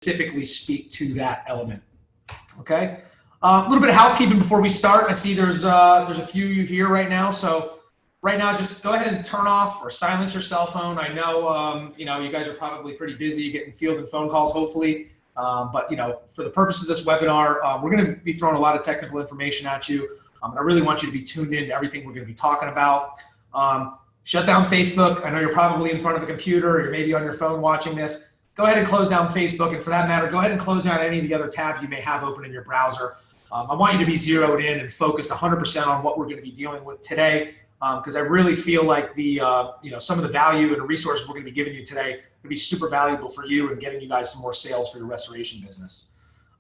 specifically speak to that element. Okay. A little bit of housekeeping before we start. I see there's a few of you here right now. So right now, just go ahead and turn off or silence your cell phone. I know, you guys are probably pretty busy getting fielding phone calls, hopefully. But for the purpose of this webinar, we're going to be throwing a lot of technical information at you. I really want you to be tuned in to everything we're going to be talking about. Shut down Facebook. I know you're probably in front of a computer or you're maybe on your phone watching this. Go ahead and close down Facebook, and for that matter, go ahead and close down any of the other tabs you may have open in your browser. I want you to be zeroed in and focused 100% on what we're going to be dealing with today, because I really feel like some of the value and the resources we're going to be giving you today are going to be super valuable for you and getting you guys some more sales for your restoration business.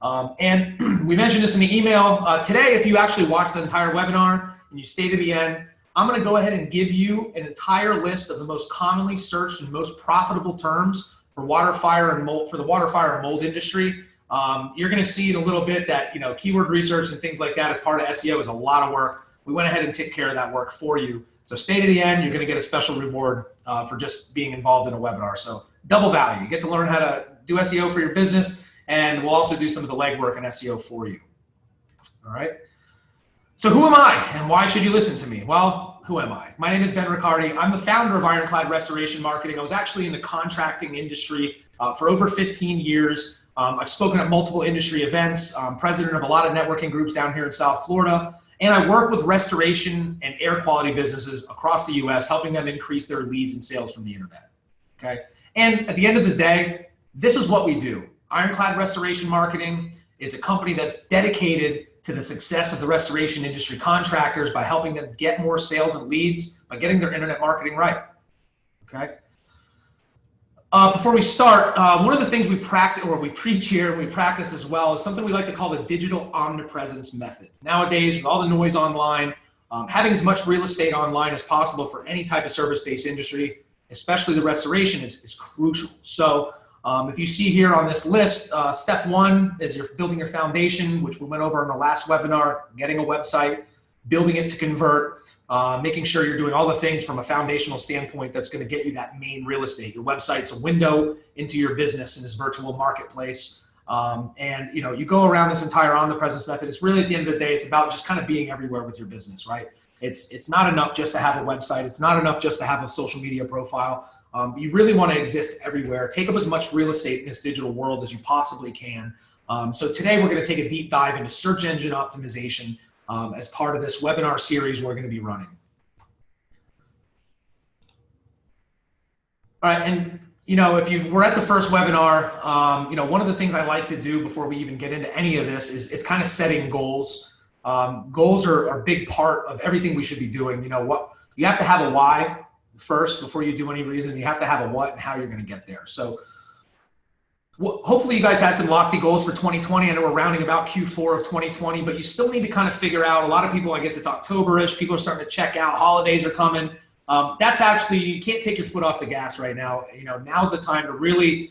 And we mentioned this in the email. Today, if you actually watch the entire webinar and you stay to the end, I'm going to go ahead and give you an entire list of the most commonly searched and most profitable terms for water, fire, and mold, for the water, fire, and mold industry. You're going to see in a little bit that keyword research and things like that as part of SEO is a lot of work. We went ahead and took care of that work for you. So stay to the end. You're going to get a special reward for just being involved in a webinar. So double value. You get to learn how to do SEO for your business, and we'll also do some of the legwork in SEO for you. All right. So who am I and why should you listen to me? Well, who am I? My name is Ben Riccardi. I'm the founder of Ironclad Restoration Marketing. I was actually in the contracting industry for over 15 years. I've spoken at multiple industry events. I'm president of a lot of networking groups down here in South Florida. And I work with restoration and air quality businesses across the US, helping them increase their leads and sales from the internet. Okay. And at the end of the day, this is what we do. Ironclad Restoration Marketing is a company that's dedicated to the success of the restoration industry contractors by helping them get more sales and leads by getting their internet marketing right. Okay. Before we start, one of the things we practice, or we preach here and we practice as well, is something we like to call the digital omnipresence method. Nowadays, with all the noise online, having as much real estate online as possible for any type of service-based industry, especially the restoration, is crucial. So if you see here on this list, step one is you're building your foundation, which we went over in the last webinar, getting a website, building it to convert, making sure you're doing all the things from a foundational standpoint that's going to get you that main real estate. Your website's a window into your business in this virtual marketplace. And you go around this entire omnipresence method. It's really, at the end of the day, it's about just kind of being everywhere with your business, right? It's not enough just to have a website. It's not enough just to have a social media profile. You really want to exist everywhere. Take up as much real estate in this digital world as you possibly can. So today we're going to take a deep dive into search engine optimization as part of this webinar series we're going to be running. All right, and if you were at the first webinar, one of the things I like to do before we even get into any of this is kind of setting goals. Goals are a big part of everything we should be doing. You have to have a why first before you do any reason. You have to have a what and how you're going to get there. So hopefully you guys had some lofty goals for 2020. I know we're rounding about Q4 of 2020, but you still need to kind of figure out, a lot of people, I guess it's October-ish, people are starting to check out, holidays are coming. That's actually, you can't take your foot off the gas right now. Now's the time to really,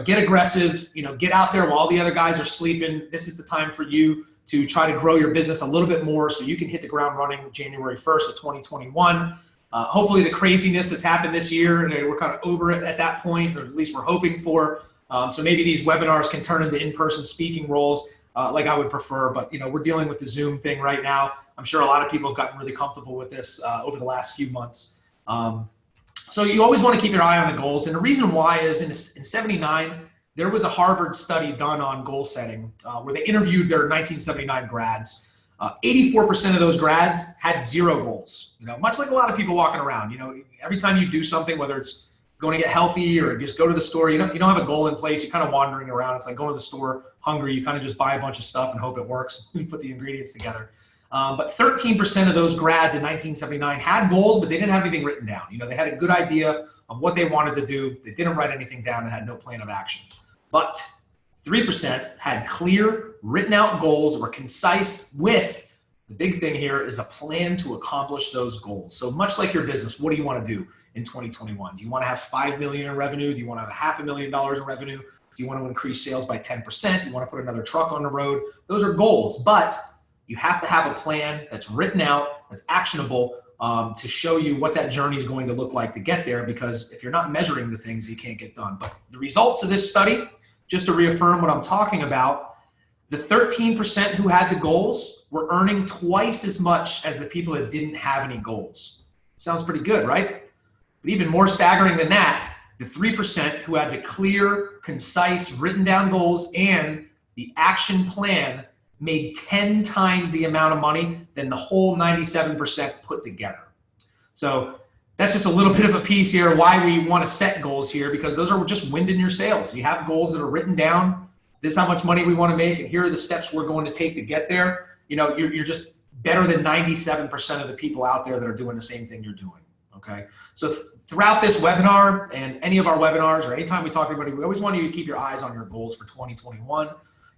get aggressive, get out there while all the other guys are sleeping. This is the time for you to try to grow your business a little bit more so you can hit the ground running January 1st of 2021. Hopefully the craziness that's happened this year, we're kind of over it at that point, or at least we're hoping for. So maybe these webinars can turn into in-person speaking roles like I would prefer, but we're dealing with the Zoom thing right now. I'm sure a lot of people have gotten really comfortable with this over the last few months. So you always want to keep your eye on the goals. And the reason why is in 79, there was a Harvard study done on goal setting where they interviewed their 1979 grads. 84% of those grads had zero goals, much like a lot of people walking around. Every time you do something, whether it's going to get healthy or just go to the store, you don't have a goal in place. You're kind of wandering around. It's like going to the store hungry. You kind of just buy a bunch of stuff and hope it works. You put the ingredients together. But 13% of those grads in 1979 had goals, but they didn't have anything written down. They had a good idea of what they wanted to do. They didn't write anything down and had no plan of action. But 3% had clear, written out goals, were concise with, the big thing here is a plan to accomplish those goals. So much like your business, what do you want to do in 2021? Do you want to have $5 million in revenue? Do you want to have $500,000 in revenue? Do you want to increase sales by 10%? Do you want to put another truck on the road? Those are goals, but you have to have a plan that's written out, that's actionable, to show you what that journey is going to look like to get there, because if you're not measuring the things, you can't get done. But the results of this study, just to reaffirm what I'm talking about, the 13% who had the goals were earning twice as much as the people that didn't have any goals. Sounds pretty good, right? But even more staggering than that, the 3% who had the clear, concise, written down goals and the action plan made 10 times the amount of money than the whole 97% put together. So that's just a little bit of a piece here why we want to set goals here, because those are just wind in your sails. You have goals that are written down. This is how much money we want to make, and here are the steps we're going to take to get there. You know, you're just better than 97% of the people out there that are doing the same thing you're doing. Okay, so throughout this webinar and any of our webinars or anytime we talk to anybody, we always want you to keep your eyes on your goals for 2021.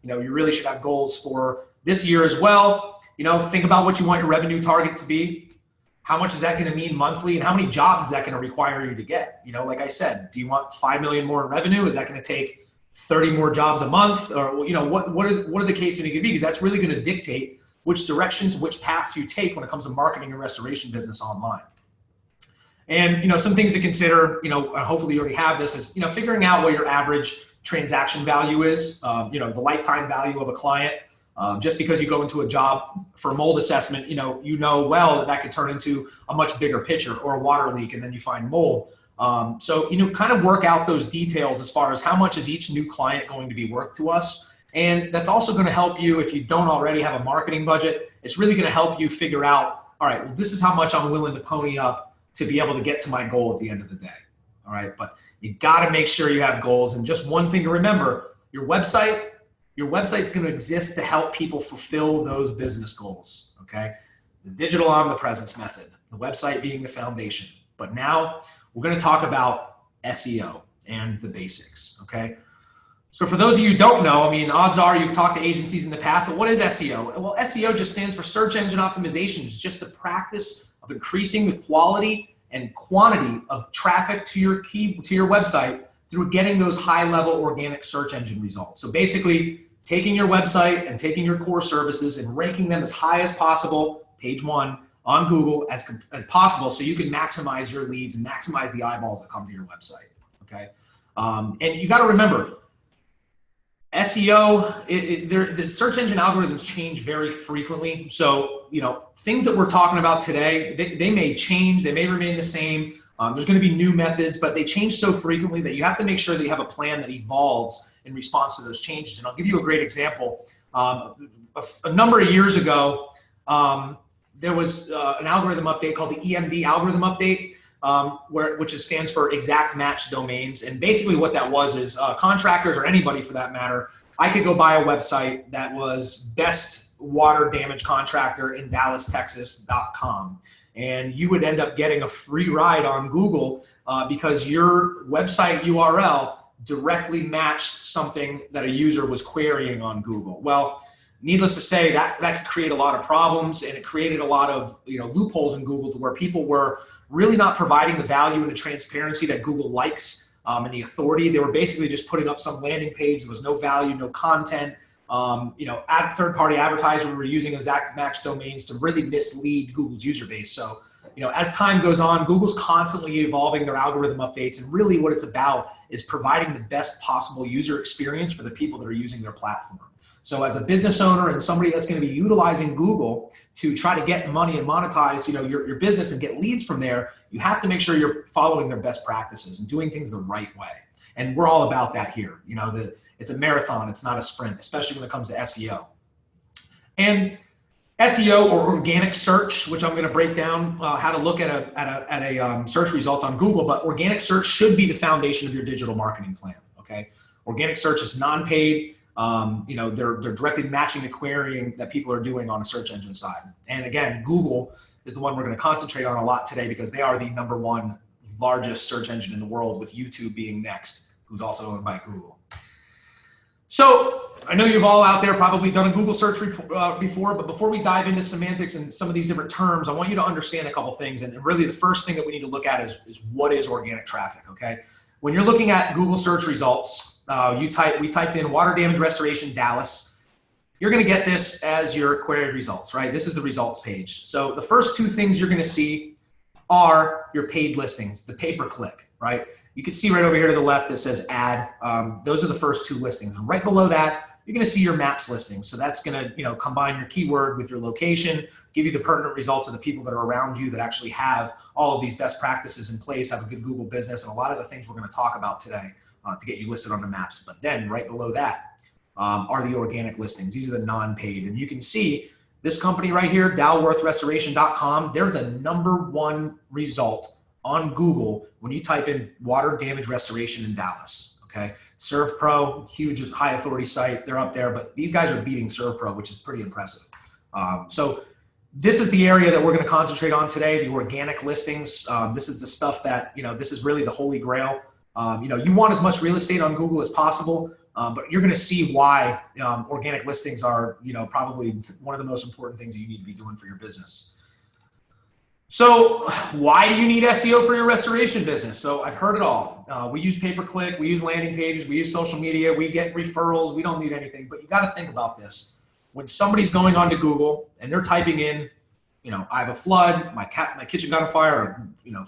You know, you really should have goals for this year as well. You know, think about what you want your revenue target to be. How much is that going to mean monthly, and how many jobs is that going to require you to get? You know, like I said, do you want 5 million more in revenue? Is that going to take 30 more jobs a month? Or, you know, what are the cases going to be? Because that's really going to dictate which directions, which paths you take when it comes to marketing and restoration business online. And, you know, some things to consider, you know, hopefully you already have this, is, you know, figuring out what your average transaction value is, you know, the lifetime value of a client. Just because you go into a job for a mold assessment, you know well that could turn into a much bigger picture, or a water leak, and then you find mold. So, you know, kind of work out those details as far as how much is each new client going to be worth to us. And that's also going to help you, if you don't already have a marketing budget, it's really going to help you figure out, all right, well, this is how much I'm willing to pony up to be able to get to my goal at the end of the day. All right, but you got to make sure you have goals. And just one thing to remember, your website's going to exist to help people fulfill those business goals. Okay, the digital omnipresence method, the website being the foundation. But now we're going to talk about SEO and the basics. Okay, so for those of you who don't know, I mean, odds are you've talked to agencies in the past, but what is SEO? Well, SEO just stands for search engine optimization. It's just the practice of increasing the quality and quantity of traffic to your website through getting those high-level organic search engine results. So basically, taking your website and taking your core services and ranking them as high as possible, page one, on Google as possible, so you can maximize your leads and maximize the eyeballs that come to your website. Okay, and you got to remember, SEO, the search engine algorithms change very frequently. So, you know, things that we're talking about today, they may change, they may remain the same. There's going to be new methods, but they change so frequently that you have to make sure that you have a plan that evolves in response to those changes. And I'll give you a great example. A number of years ago, there was an algorithm update called the EMD algorithm update, which stands for exact match domains. And basically what that was is contractors, or anybody for that matter, I could go buy a website that was best water damage contractor in Dallas, Texas.com. And you would end up getting a free ride on Google because your website URL directly matched something that a user was querying on Google. Well, needless to say, that could create a lot of problems, and it created a lot of, you know, loopholes in Google, to where people were really not providing the value and the transparency that Google likes, and the authority. They were basically just putting up some landing page. There was no value, no content. You know, third-party advertisers were using exact match domains to really mislead Google's user base. So, you know, as time goes on, Google's constantly evolving their algorithm updates, and really what it's about is providing the best possible user experience for the people that are using their platform. So as a business owner and somebody that's going to be utilizing Google to try to get money and monetize, you know, your business and get leads from there, you have to make sure you're following their best practices and doing things the right way. And we're all about that here. You know, it's a marathon, it's not a sprint, especially when it comes to SEO. And SEO, or organic search, which I'm going to break down how to look at a search results on Google, but organic search should be the foundation of your digital marketing plan. Okay, organic search is non-paid. You know, they're directly matching the querying that people are doing on a search engine side. And again, Google is the one we're going to concentrate on a lot today, because they are the #1 largest search engine in the world, with YouTube being next, who's also owned by Google. So I know you've all out there probably done a Google search before, but before we dive into semantics and some of these different terms, I want you to understand a couple things. And really the first thing that we need to look at is what is organic traffic, okay? When you're looking at Google search results, we typed in water damage restoration Dallas. You're going to get this as your queried results, right? This is the results page. So the first two things you're going to see are your paid listings, the pay-per-click, right? you can see right over here to the left that says add. Those are the first 2 listings. And right below that, you're going to see your maps listings. So that's going to, combine your keyword with your location, give you the pertinent results of the people that are around you that actually have all of these best practices in place, have a good Google business, and a lot of the things we're going to talk about today to get you listed on the maps. But then right below that are the organic listings. These are the non-paid. And you can see this company right here, DalworthRestoration.com, they're the #1 result on Google when you type in water damage restoration in Dallas. Okay, ServPro, huge high authority site, they're up there, but these guys are beating ServPro, which is pretty impressive. So this is the area that we're going to concentrate on today, the organic listings. This is the stuff that, this is really the holy grail. You want as much real estate on Google as possible, but you're going to see why organic listings are, probably one of the most important things that you need to be doing for your business. So why do you need SEO for your restoration business? So I've heard it all. We use pay-per-click, we use landing pages, we use social media, we get referrals, we don't need anything, but you got to think about this. When somebody's going onto Google and they're typing in, I have a flood, my kitchen got on fire, or,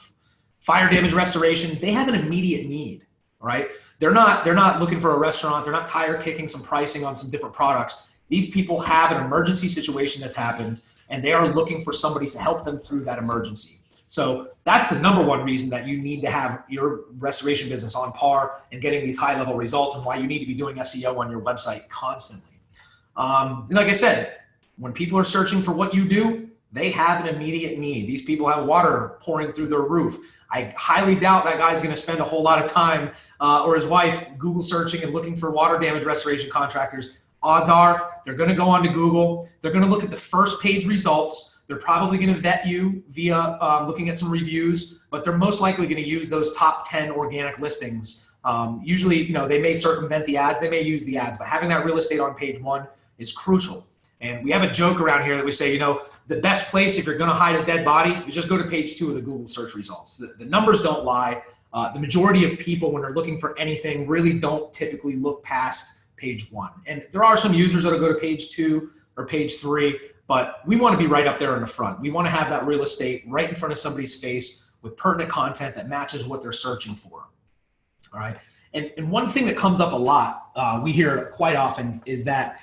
fire damage restoration, they have an immediate need, right? They're not looking for a restaurant. They're not tire kicking some pricing on some different products. These people have an emergency situation that's happened, and they are looking for somebody to help them through that emergency. So that's the #1 reason that you need to have your restoration business on par and getting these high-level results, and why you need to be doing SEO on your website constantly. Like I said, when people are searching for what you do, they have an immediate need. These people have water pouring through their roof. I highly doubt that guy's going to spend a whole lot of time, or his wife, Google searching and looking for water damage restoration contractors. Odds are they're going to go onto Google. They're going to look at the first page results. They're probably going to vet you via looking at some reviews, but they're most likely going to use those top 10 organic listings. Usually, they may circumvent the ads. They may use the ads, but having that real estate on page 1 is crucial. And we have a joke around here that we say, the best place if you're going to hide a dead body is just go to page 2 of the Google search results. The numbers don't lie. The majority of people, when they're looking for anything, really don't typically look past page 1. And there are some users that'll go to page 2 or page 3, but we want to be right up there in the front. We want to have that real estate right in front of somebody's face with pertinent content that matches what they're searching for. All right. And one thing that comes up a lot, we hear quite often, is that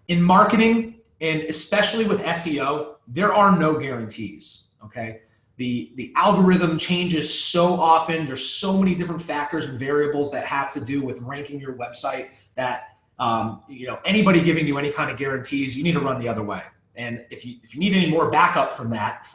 in marketing, and especially with SEO, there are no guarantees. Okay. The algorithm changes so often. There's so many different factors and variables that have to do with ranking your website that anybody giving you any kind of guarantees, you need to run the other way. And if you need any more backup from that,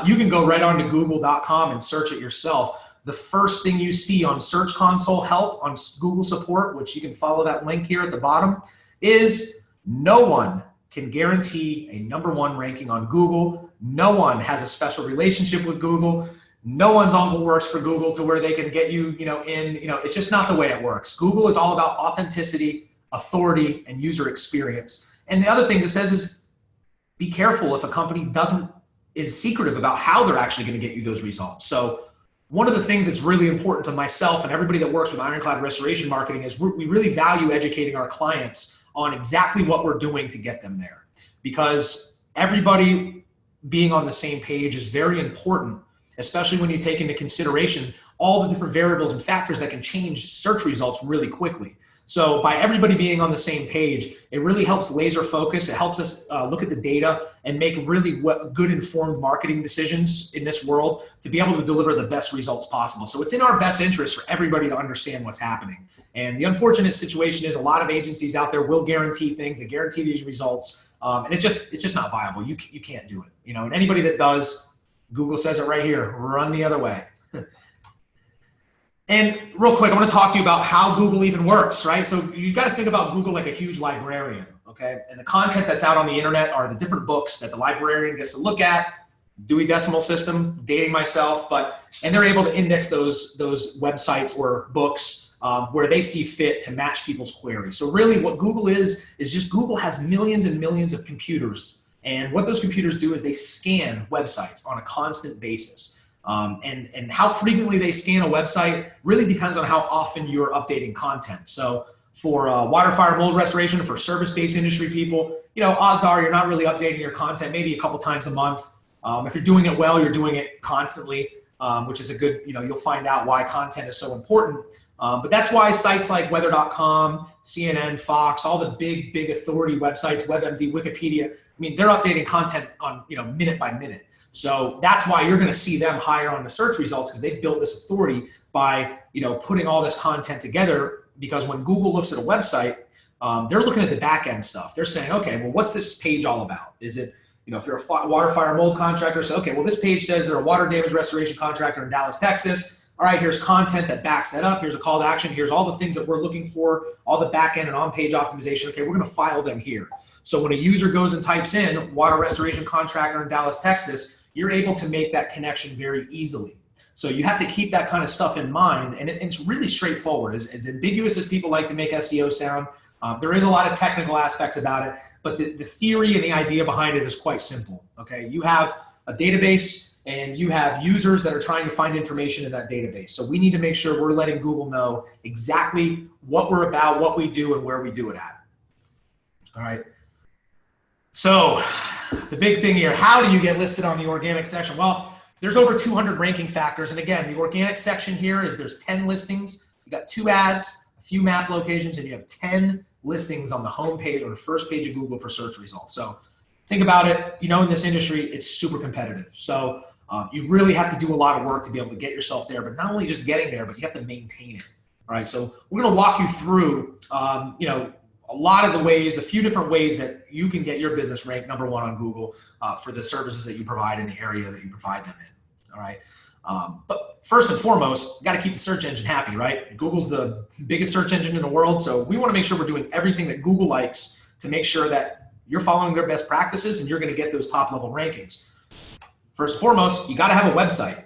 you can go right onto google.com and search it yourself. The first thing you see on Search Console help on Google support, which you can follow that link here at the bottom, is no one can guarantee a #1 ranking on Google. No one has a special relationship with Google. No one's uncle works for Google to where they can get you, it's just not the way it works. Google is all about authenticity, authority, and user experience. And the other things it says is be careful if a company is secretive about how they're actually going to get you those results. So one of the things that's really important to myself and everybody that works with Ironclad Restoration Marketing is we really value educating our clients on exactly what we're doing to get them there. Because everybody being on the same page is very important, especially when you take into consideration all the different variables and factors that can change search results really quickly. So by everybody being on the same page, it really helps laser focus. It helps us look at the data and make really good informed marketing decisions in this world to be able to deliver the best results possible. So it's in our best interest for everybody to understand what's happening. And the unfortunate situation is a lot of agencies out there will guarantee things, they guarantee these results, and it's just not viable. You can't do it. And anybody that does, Google says it right here, run the other way. And real quick, I want to talk to you about how Google even works, right? So you got to think about Google like a huge librarian, okay? And the content that's out on the internet are the different books that the librarian gets to look at. Dewey Decimal System, dating myself, and they're able to index those websites or books where they see fit to match people's queries. So really what Google is just Google has millions and millions of computers. And what those computers do is they scan websites on a constant basis. And how frequently they scan a website really depends on how often you're updating content. So for water, fire, mold restoration, for service-based industry people, odds are you're not really updating your content maybe a couple times a month. If you're doing it well, you're doing it constantly. which is a good, you'll find out why content is so important. But that's why sites like weather.com, CNN, Fox, all the big authority websites, WebMD, Wikipedia, I mean, they're updating content on, minute by minute. So that's why you're going to see them higher on the search results, because they built this authority by, putting all this content together. Because when Google looks at a website, they're looking at the back end stuff. They're saying, okay, well, what's this page all about? Is it, if you're a water, fire, mold contractor, so, okay, well, this page says they're a water damage restoration contractor in Dallas, Texas. All right, here's content that backs that up. Here's a call to action. Here's all the things that we're looking for, all the back end and on-page optimization. Okay, we're going to file them here. So when a user goes and types in water restoration contractor in Dallas, Texas, you're able to make that connection very easily. So you have to keep that kind of stuff in mind, and it's really straightforward. As ambiguous as people like to make SEO sound, there is a lot of technical aspects about it, but the theory and the idea behind it is quite simple. Okay, you have a database and you have users that are trying to find information in that database. So we need to make sure we're letting Google know exactly what we're about, what we do, and where we do it at. All right. So the big thing here, how do you get listed on the organic section? Well, there's over 200 ranking factors. And again, the organic section here is there's 10 listings. You got 2 ads, a few map locations, and you have 10 listings on the home page or the first page of Google for search results. So think about it, in this industry, it's super competitive. So you really have to do a lot of work to be able to get yourself there, but not only just getting there, but you have to maintain it. All right. So we're going to walk you through, a lot of the ways, a few different ways that you can get your business ranked #1 on Google for the services that you provide in the area that you provide them in. All right. But first and foremost, you got to keep the search engine happy, right? Google's the biggest search engine in the world. So we want to make sure we're doing everything that Google likes to make sure that you're following their best practices and you're going to get those top level rankings. First and foremost, you got to have a website,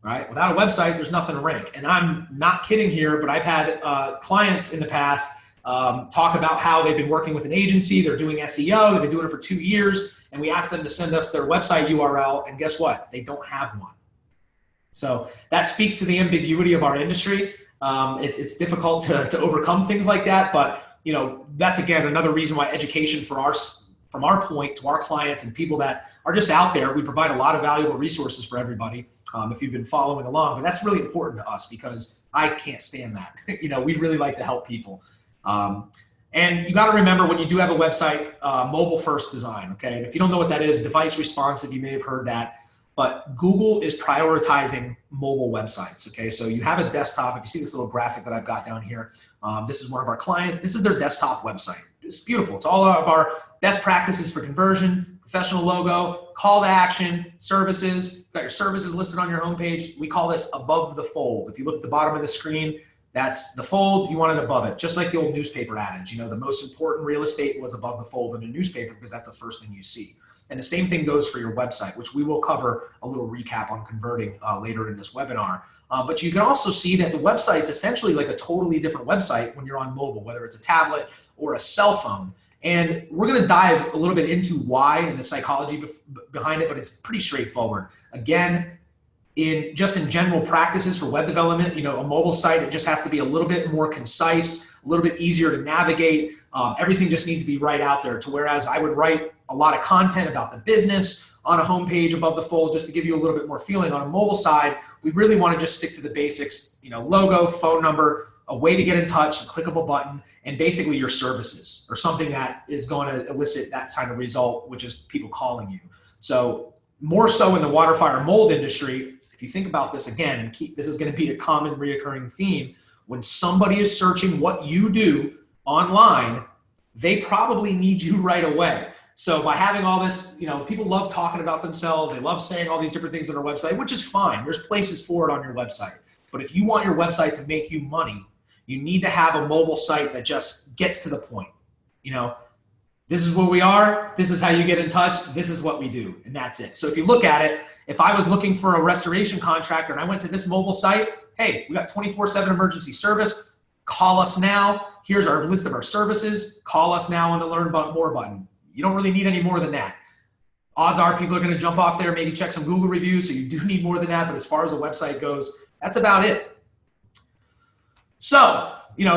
right? Without a website, there's nothing to rank. And I'm not kidding here, but I've had clients in the past talk about how they've been working with an agency. They're doing SEO. They've been doing it for 2 years. And we asked them to send us their website URL. And guess what? They don't have one. So that speaks to the ambiguity of our industry. It's difficult to overcome things like that. But, that's, again, another reason why education from our point to our clients and people that are just out there, we provide a lot of valuable resources for everybody if you've been following along. But that's really important to us because I can't stand that. We really like to help people. And you got to remember when you do have a website, mobile first design. Okay. And if you don't know what that is, device responsive, you may have heard that. But Google is prioritizing mobile websites. Okay. So you have a desktop. If you see this little graphic that I've got down here, this is one of our clients. This is their desktop website. It's beautiful. It's all of our best practices for conversion, professional logo, call to action, services. You've got your services listed on your homepage. We call this above the fold. If you look at the bottom of the screen, that's the fold. You want it above it, just like the old newspaper adage. The most important real estate was above the fold in a newspaper because that's the first thing you see. And the same thing goes for your website, which we will cover a little recap on converting later in this webinar. But you can also see that the website is essentially like a totally different website when you're on mobile, whether it's a tablet or a cell phone. And we're going to dive a little bit into why and the psychology behind it, but it's pretty straightforward. Again, in general practices for web development, a mobile site, it just has to be a little bit more concise, a little bit easier to navigate. Everything just needs to be right out there, to whereas I would write a lot of content about the business on a homepage above the fold just to give you a little bit more feeling. On a mobile side, we really want to just stick to the basics, logo, phone number, a way to get in touch, a clickable button, and basically your services or something that is going to elicit that kind of result, which is people calling you. So more so in the water, fire, mold industry, if you think about this again, and this is going to be a common reoccurring theme, when somebody is searching what you do online, they probably need you right away. So by having all this, people love talking about themselves. They love saying all these different things on their website, which is fine. There's places for it on your website. But if you want your website to make you money, you need to have a mobile site that just gets to the point. This is where we are. This is how you get in touch. This is what we do. And that's it. So if you look at it, if I was looking for a restoration contractor and I went to this mobile site, hey, we got 24/7 emergency service. Call us now. Here's our list of our services. Call us now on the Learn More button. You don't really need any more than that. Odds are people are going to jump off there, maybe check some Google reviews. So you do need more than that. But as far as the website goes, that's about it. So,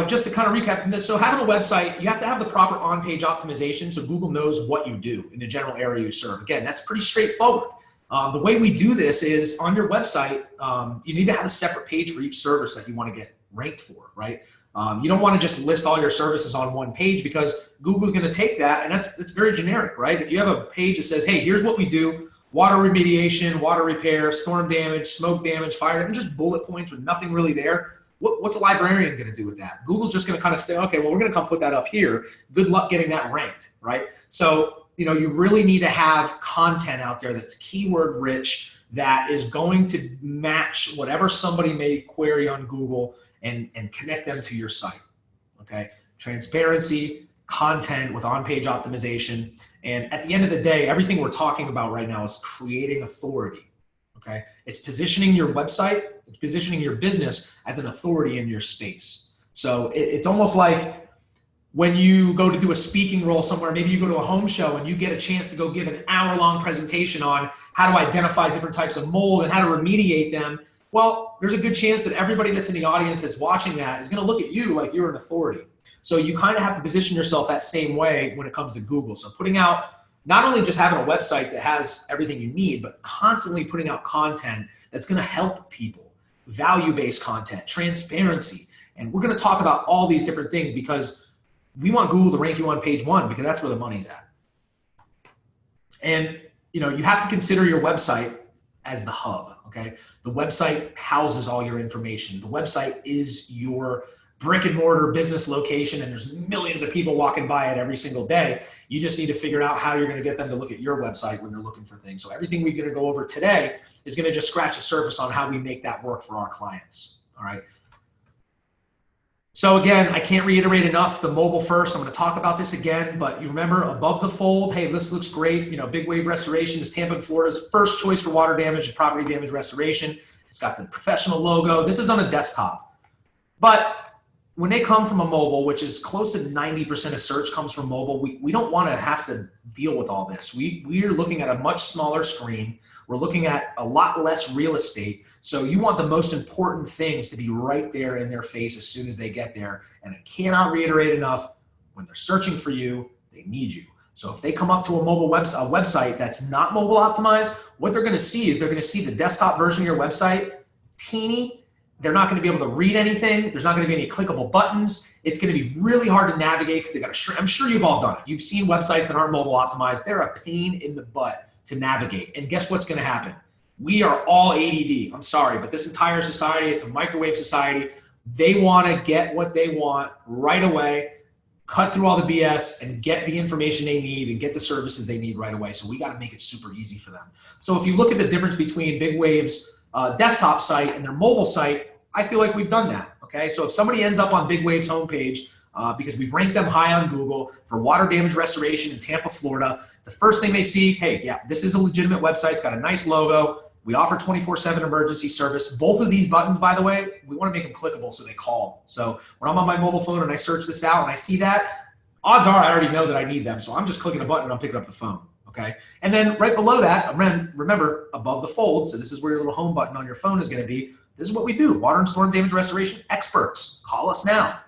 just to kind of recap, so having a website, you have to have the proper on-page optimization so Google knows what you do in the general area you serve. Again, that's pretty straightforward. The way we do this is on your website, you need to have a separate page for each service that you want to get ranked for, right? You don't want to just list all your services on one page because Google's going to take that, and that's very generic, right? If you have a page that says, hey, here's what we do: water remediation, water repair, storm damage, smoke damage, fire, and just bullet points with nothing really there. What's a librarian going to do with that? Google's just going to kind of say, okay, well, we're going to come put that up here. Good luck getting that ranked, right? So, you really need to have content out there that's keyword rich, that is going to match whatever somebody may query on Google and connect them to your site, okay? Transparency, content with on-page optimization. And at the end of the day, everything we're talking about right now is creating authority, okay? It's positioning your website, it's positioning your business as an authority in your space. So it's almost like when you go to do a speaking role somewhere, maybe you go to a home show and you get a chance to go give an hour-long presentation on how to identify different types of mold and how to remediate them. Well, there's a good chance that everybody that's in the audience that's watching that is going to look at you like you're an authority. So you kind of have to position yourself that same way when it comes to Google. So putting out, not only just having a website that has everything you need, but constantly putting out content that's going to help people, value-based content, transparency. And we're going to talk about all these different things because we want Google to rank you on page one because that's where the money's at. And you have to consider your website as the hub, okay? The website houses all your information. The website is your brick and mortar business location, and there's millions of people walking by it every single day. You just need to figure out how you're going to get them to look at your website when they're looking for things. So everything we're going to go over today is going to just scratch the surface on how we make that work for our clients, all right? So again, I can't reiterate enough the mobile first. I'm going to talk about this again, but you remember above the fold, hey, this looks great. Big Wave Restoration is Tampa, Florida's first choice for water damage and property damage restoration. It's got the professional logo. This is on a desktop. But when they come from a mobile, which is close to 90% of search comes from mobile, we don't want to have to deal with all this. We are looking at a much smaller screen. We're looking at a lot less real estate. So you want the most important things to be right there in their face as soon as they get there. And I cannot reiterate enough, when they're searching for you, they need you. So if they come up to a mobile website that's not mobile optimized, what they're going to see is they're going to see the desktop version of your website, teeny. They're not going to be able to read anything. There's not going to be any clickable buttons. It's going to be really hard to navigate because they got to. I'm sure you've all done it. You've seen websites that aren't mobile optimized. They're a pain in the butt to navigate. And guess what's going to happen? We are all ADD. I'm sorry, but this entire society, it's a microwave society. They want to get what they want right away, cut through all the BS and get the information they need and get the services they need right away. So we got to make it super easy for them. So if you look at the difference between Big Wave's desktop site and their mobile site, I feel like we've done that. Okay. So if somebody ends up on Big Wave's homepage, because we've ranked them high on Google for water damage restoration in Tampa, Florida, the first thing they see, hey, yeah, this is a legitimate website. It's got a nice logo. We offer 24/7 emergency service. Both of these buttons, by the way, we want to make them clickable so they call. So when I'm on my mobile phone and I search this out and I see that, odds are I already know that I need them. So I'm just clicking a button and I'm picking up the phone, okay? And then right below that, remember, above the fold, so this is where your little home button on your phone is going to be. This is what we do, water and storm damage restoration experts. Call us now.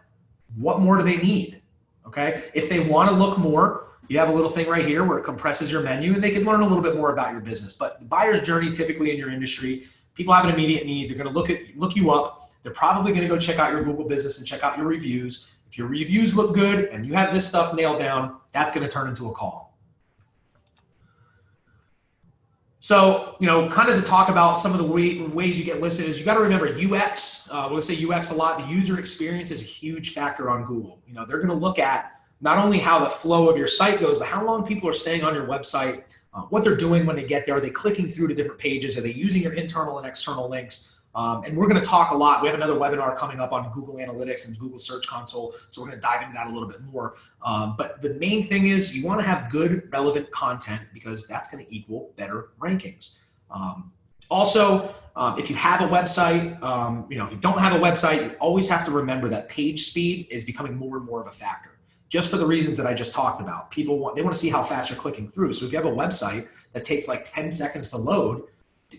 What more do they need, okay? If they want to look more, you have a little thing right here where it compresses your menu and they can learn a little bit more about your business. But the buyer's journey, typically in your industry, people have an immediate need. They're going to look you up. They're probably going to go check out your Google business and check out your reviews. If your reviews look good and you have this stuff nailed down, that's going to turn into a call. So, kind of to talk about some of the ways you get listed is you got to remember UX. We'll say UX a lot. The user experience is a huge factor on Google. They're going to look at not only how the flow of your site goes, but how long people are staying on your website, what they're doing when they get there. Are they clicking through to different pages? Are they using your internal and external links? And we're going to talk a lot. We have another webinar coming up on Google Analytics and Google Search Console, so we're going to dive into that a little bit more. But the main thing is you want to have good, relevant content because that's going to equal better rankings. Also, if you have a website, if you don't have a website, you always have to remember that page speed is becoming more and more of a factor. Just for the reasons that I just talked about. They want to see how fast you're clicking through. So if you have a website that takes like 10 seconds to load,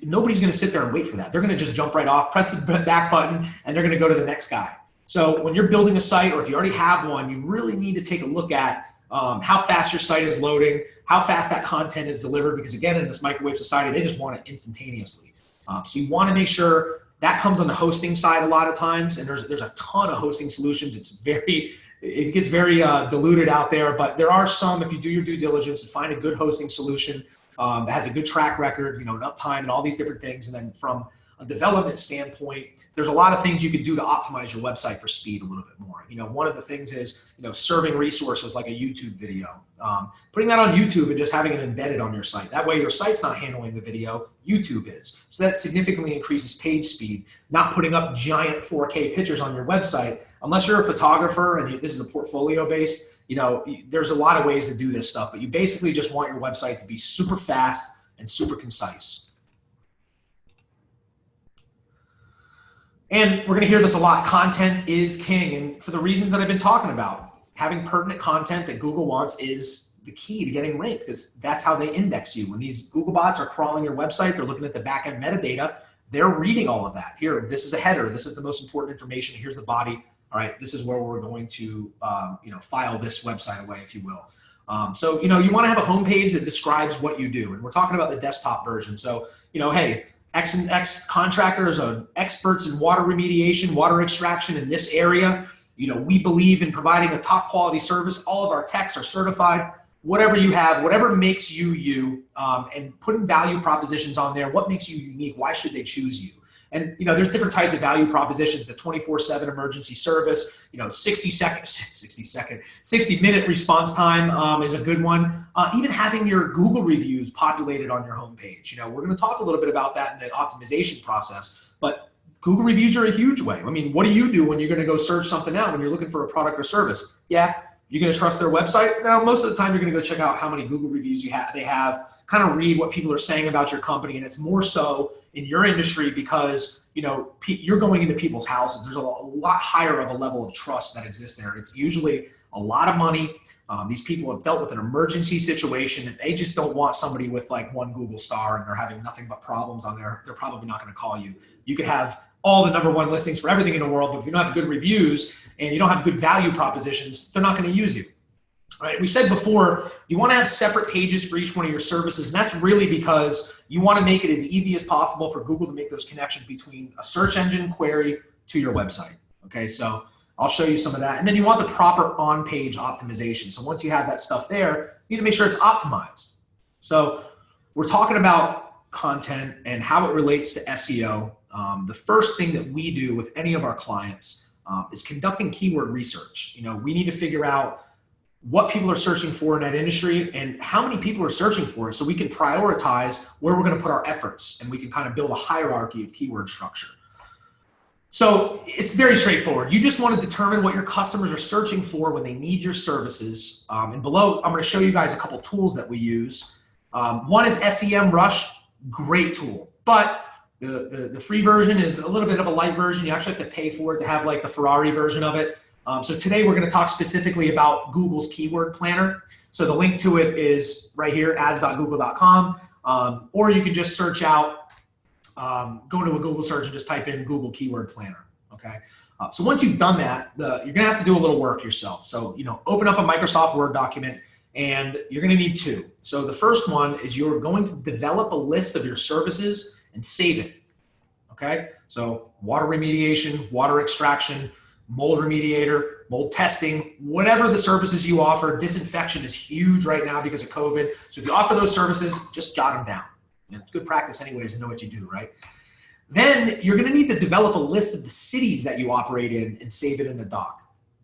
nobody's going to sit there and wait for that. They're going to just jump right off, press the back button, and they're going to go to the next guy. So when you're building a site, or if you already have one, you really need to take a look at how fast your site is loading, how fast that content is delivered, because again, in this microwave society, they just want it instantaneously. So you want to make sure that comes on the hosting side a lot of times, and there's a ton of hosting solutions. It gets very diluted out there, but there are some, if you do your due diligence and find a good hosting solution that has a good track record, an uptime and all these different things. And then from a development standpoint, there's a lot of things you can do to optimize your website for speed a little bit more. One of the things is, serving resources like a YouTube video, putting that on YouTube and just having it embedded on your site. That way your site's not handling the video, YouTube is. So that significantly increases page speed, not putting up giant 4K pictures on your website. Unless you're a photographer and this is a portfolio based, there's a lot of ways to do this stuff, but you basically just want your website to be super fast and super concise. And we're going to hear this a lot. Content is king. And for the reasons that I've been talking about, having pertinent content that Google wants is the key to getting ranked, because that's how they index you. When these Google bots are crawling your website, they're looking at the back-end metadata. They're reading all of that. Here, this is a header. This is the most important information. Here's the body. All right, this is where we're going to, file this website away, if you will. So, you want to have a homepage that describes what you do. And we're talking about the desktop version. So, hey, X and X contractors are experts in water remediation, water extraction in this area. We believe in providing a top quality service. All of our techs are certified. Whatever you have, whatever makes you you, and putting value propositions on there. What makes you unique? Why should they choose you? And, there's different types of value propositions, the 24/7 emergency service, 60-minute response time is a good one. Even having your Google reviews populated on your homepage. We're going to talk a little bit about that in the optimization process, but Google reviews are a huge way. I mean, what do you do when you're going to go search something out when you're looking for a product or service? Yeah, you're going to trust their website? No, most of the time you're going to go check out how many Google reviews they have, kind of read what people are saying about your company, and it's more so in your industry because you're going into people's houses. There's a lot higher of a level of trust that exists there. It's usually a lot of money. These people have dealt with an emergency situation, and they just don't want somebody with like one Google star and they're having nothing but problems on there. They're probably not going to call you. You could have all the #1 listings for everything in the world, but if you don't have good reviews and you don't have good value propositions, they're not going to use you. Right. We said before, you want to have separate pages for each one of your services, and that's really because you want to make it as easy as possible for Google to make those connections between a search engine query to your website. Okay, so I'll show you some of that. And then you want the proper on-page optimization. So once you have that stuff there, you need to make sure it's optimized. So we're talking about content and how it relates to SEO. The first thing that we do with any of our clients is conducting keyword research. We need to figure out what people are searching for in that industry and how many people are searching for it, so we can prioritize where we're going to put our efforts, and we can kind of build a hierarchy of keyword structure. So it's very straightforward. You just want to determine what your customers are searching for when they need your services. And below, I'm going to show you guys a couple tools that we use. One is SEMrush, great tool, but the free version is a little bit of a light version. You actually have to pay for it to have like the Ferrari version of it. So today we're going to talk specifically about Google's Keyword Planner. So the link to it is right here, ads.google.com, or you can just search out, go to a Google search and just type in Google Keyword Planner, okay? So once you've done that, you're going to have to do a little work yourself. So, open up a Microsoft Word document, and you're going to need two. So the first one is you're going to develop a list of your services and save it, okay? So water remediation, water extraction, mold remediator, mold testing, whatever the services you offer. Disinfection is huge right now because of COVID. So if you offer those services, just jot them down. It's good practice anyways to know what you do, right? Then you're going to need to develop a list of the cities that you operate in and save it in the doc,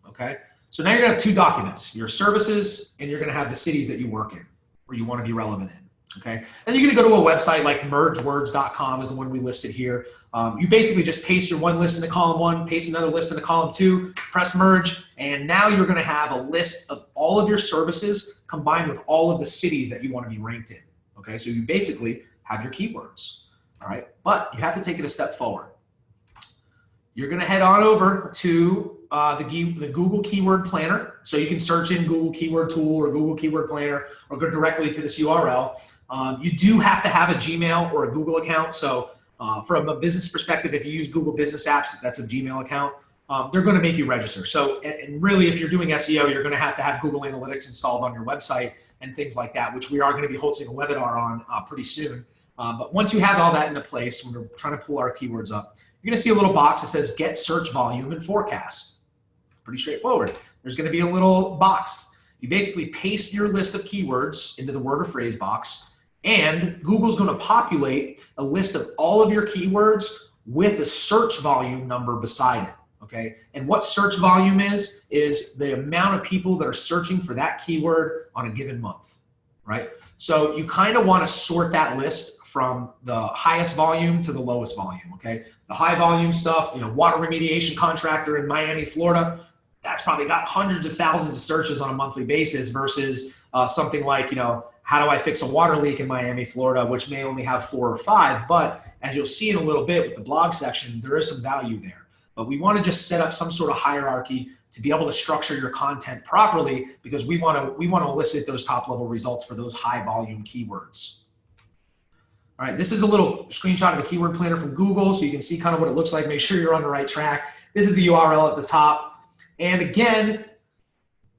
okay? So now you're going to have two documents, your services, and you're going to have the cities that you work in or you want to be relevant in. Okay, then you're going to go to a website like mergewords.com is the one we listed here. You basically just paste your one list into column 1, paste another list into column 2, press merge, and now you're going to have a list of all of your services combined with all of the cities that you want to be ranked in. Okay, so you basically have your keywords. All right, but you have to take it a step forward. You're going to head on over to the Google Keyword Planner. So you can search in Google Keyword Tool or Google Keyword Planner or go directly to this URL. You do have to have a Gmail or a Google account. So from a business perspective, if you use Google Business Apps, that's a Gmail account. they're going to make you register. So, and really, if you're doing SEO, you're going to have Google Analytics installed on your website and things like that, which we are going to be hosting a webinar on pretty soon. But once you have all that into place, when we're trying to pull our keywords up, you're going to see a little box that says Get Search Volume and Forecast. Pretty straightforward. There's going to be a little box. You basically paste your list of keywords into the word or phrase box, and Google's going to populate a list of all of your keywords with a search volume number beside it. Okay, and what search volume is the amount of people that are searching for that keyword on a given month, right? So you kind of want to sort that list from the highest volume to the lowest volume, okay? The high volume stuff, water remediation contractor in Miami, Florida, that's probably got hundreds of thousands of searches on a monthly basis versus something like, how do I fix a water leak in Miami, Florida, which may only have 4 or 5, but as you'll see in a little bit with the blog section, there is some value there. But we want to just set up some sort of hierarchy to be able to structure your content properly, because we want to elicit those top level results for those high volume keywords. All right, this is a little screenshot of the keyword planner from Google, so you can see kind of what it looks like. Make sure you're on the right track. This is the URL at the top. And again,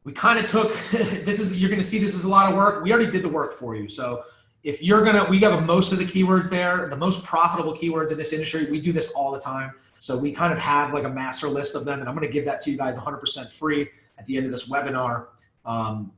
we kind of took, you're going to see this is a lot of work. We already did the work for you. So if we have most of the keywords there, the most profitable keywords in this industry. We do this all the time. So we kind of have like a master list of them, and I'm going to give that to you guys 100% free at the end of this webinar,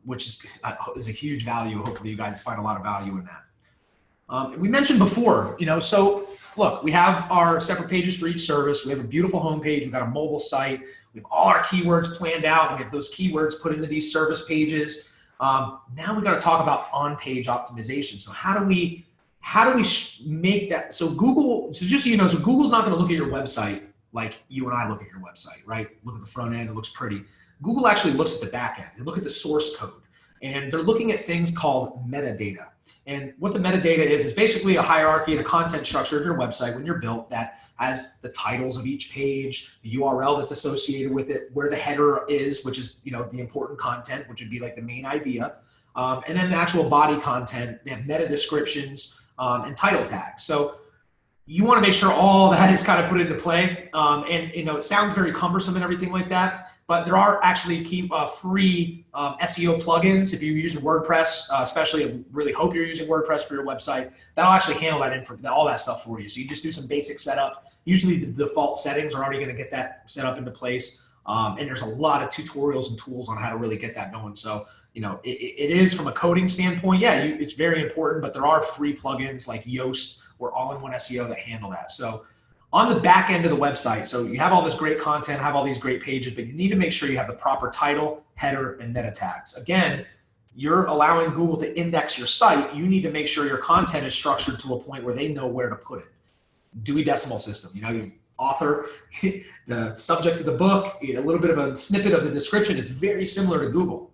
which is a huge value. Hopefully you guys find a lot of value in that. We mentioned before, so look, we have our separate pages for each service. We have a beautiful homepage. We've got a mobile site. We have all our keywords planned out. We have those keywords put into these service pages. Now we got to talk about on-page optimization. So how do we make that? So Google, so just so you know, so Google's not going to look at your website like you and I look at your website, right? Look at the front end, it looks pretty. Google actually looks at the back end. They look at the source code, and they're looking at things called metadata. And what the metadata is basically a hierarchy and a content structure of your website when you're built that has the titles of each page, the URL that's associated with it, where the header is, which is, the important content, which would be like the main idea. And then the actual body content, they have meta descriptions, and title tags. So you want to make sure all that is kind of put into play. And it sounds very cumbersome and everything like that, but there are actually free SEO plugins. If you're using WordPress, especially, I really hope you're using WordPress for your website, that'll actually handle all that stuff for you. So you just do some basic setup. Usually the default settings are already going to get that set up into place. And there's a lot of tutorials and tools on how to really get that going. So it is from a coding standpoint, it's very important, but there are free plugins like Yoast or All-in-One SEO that handle that. So on the back end of the website, so you have all this great content, have all these great pages, but you need to make sure you have the proper title, header, and meta tags. Again, you're allowing Google to index your site. You need to make sure your content is structured to a point where they know where to put it. Dewey Decimal System, you author, the subject of the book, a little bit of a snippet of the description. It's very similar to Google.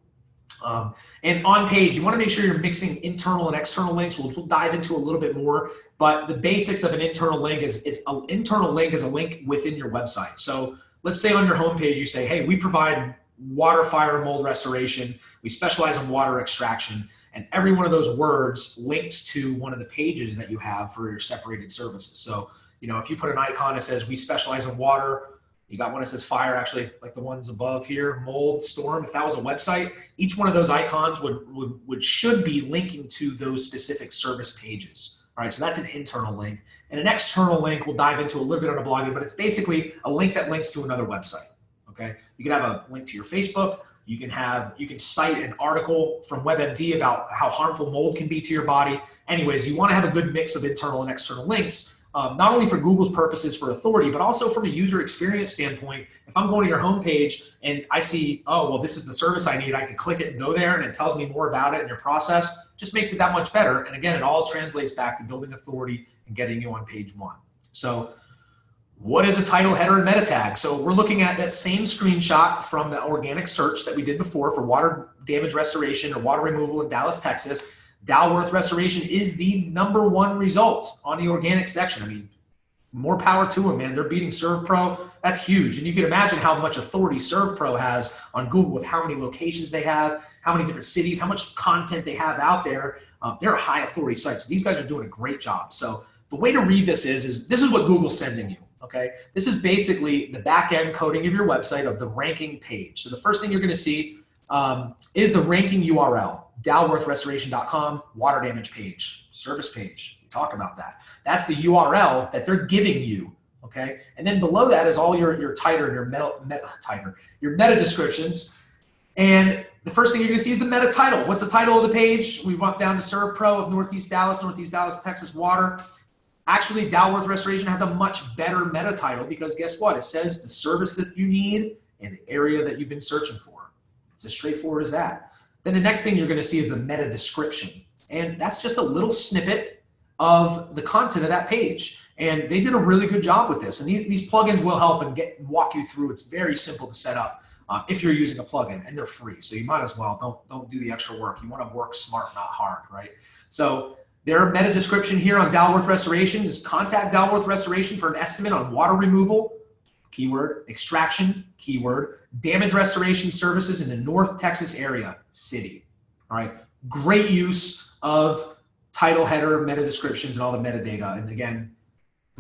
And on page, you want to make sure you're mixing internal and external links. We'll dive into a little bit more, but the basics of an internal link is an internal link is a link within your website. So let's say on your homepage, you say, hey, we provide water, fire, mold restoration. We specialize in water extraction. And every one of those words links to one of the pages that you have for your separated services. So, if you put an icon that says we specialize in water, you got one that says fire, actually, like the ones above here, mold, storm. If that was a website, each one of those icons should be linking to those specific service pages. All right, so that's an internal link. And an external link we'll dive into a little bit on a blogging, but it's basically a link that links to another website. Okay, you can have a link to your Facebook. You can cite an article from WebMD about how harmful mold can be to your body. Anyways, you want to have a good mix of internal and external links. Not only for Google's purposes for authority, but also from a user experience standpoint. If I'm going to your homepage and I see, oh, well, this is the service I need, I can click it and go there, and it tells me more about it and your process, just makes it that much better. And again, it all translates back to building authority and getting you on page one. So what is a title, header, and meta tag? So we're looking at that same screenshot from the organic search that we did before for water damage restoration or water removal in Dallas, Texas. Dalworth Restoration is the #1 result on the organic section. I mean, more power to them, man. They're beating ServPro. That's huge. And you can imagine how much authority ServPro has on Google with how many locations they have, how many different cities, how much content they have out there. They're a high authority site. So these guys are doing a great job. So the way to read this is this is what Google's sending you. okay? This is basically the back-end coding of your website of the ranking page. So the first thing you're gonna see is the ranking URL, dalworthrestoration.com, water damage page, service page. We talk about that. That's the URL that they're giving you, okay? And then below that is all your title, your meta descriptions. And the first thing you're gonna see is the meta title. What's the title of the page? We went down to Serve Pro of Northeast Dallas, Texas Water. Actually, Dalworth Restoration has a much better meta title because guess what? It says the service that you need and the area that you've been searching for. It's as straightforward as that. Then the next thing you're gonna see is the meta description. And that's just a little snippet of the content of that page. And they did a really good job with this. And these plugins will help and walk you through. It's very simple to set up if you're using a plugin, and they're free. So you might as well don't do the extra work. You want to work smart, not hard, right? So their meta description here on Dalworth Restoration is contact Dalworth Restoration for an estimate on water removal, keyword, extraction, keyword, damage restoration services in the North Texas area, city. All right, great use of title, header, meta descriptions, and all the metadata. And again,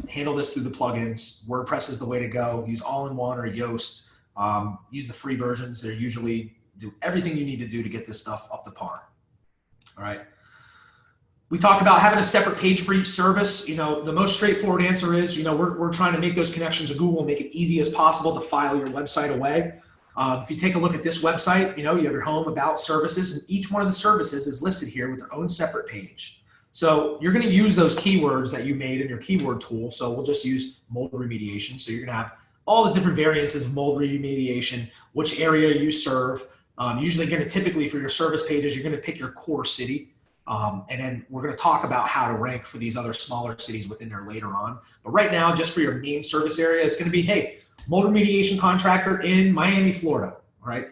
handle this through the plugins. WordPress is the way to go. Use All-in-One or Yoast. Use the free versions. They usually do everything you need to do to get this stuff up to par. All right. We talked about having a separate page for each service. You know, the most straightforward answer is, you know, we're trying to make those connections to Google, make it easy as possible to file your website away. If you take a look at this website, you know, you have your home, about, services, and each one of the services is listed here with their own separate page. So you're going to use those keywords that you made in your keyword tool. So we'll just use mold remediation. So you're going to have all the different variances of mold remediation, which area you serve. Usually going to typically for your service pages, you're going to pick your core city. And then we're going to talk about how to rank for these other smaller cities within there later on. But right now, just for your main service area, it's going to be, hey, mold remediation contractor in Miami, Florida, all right?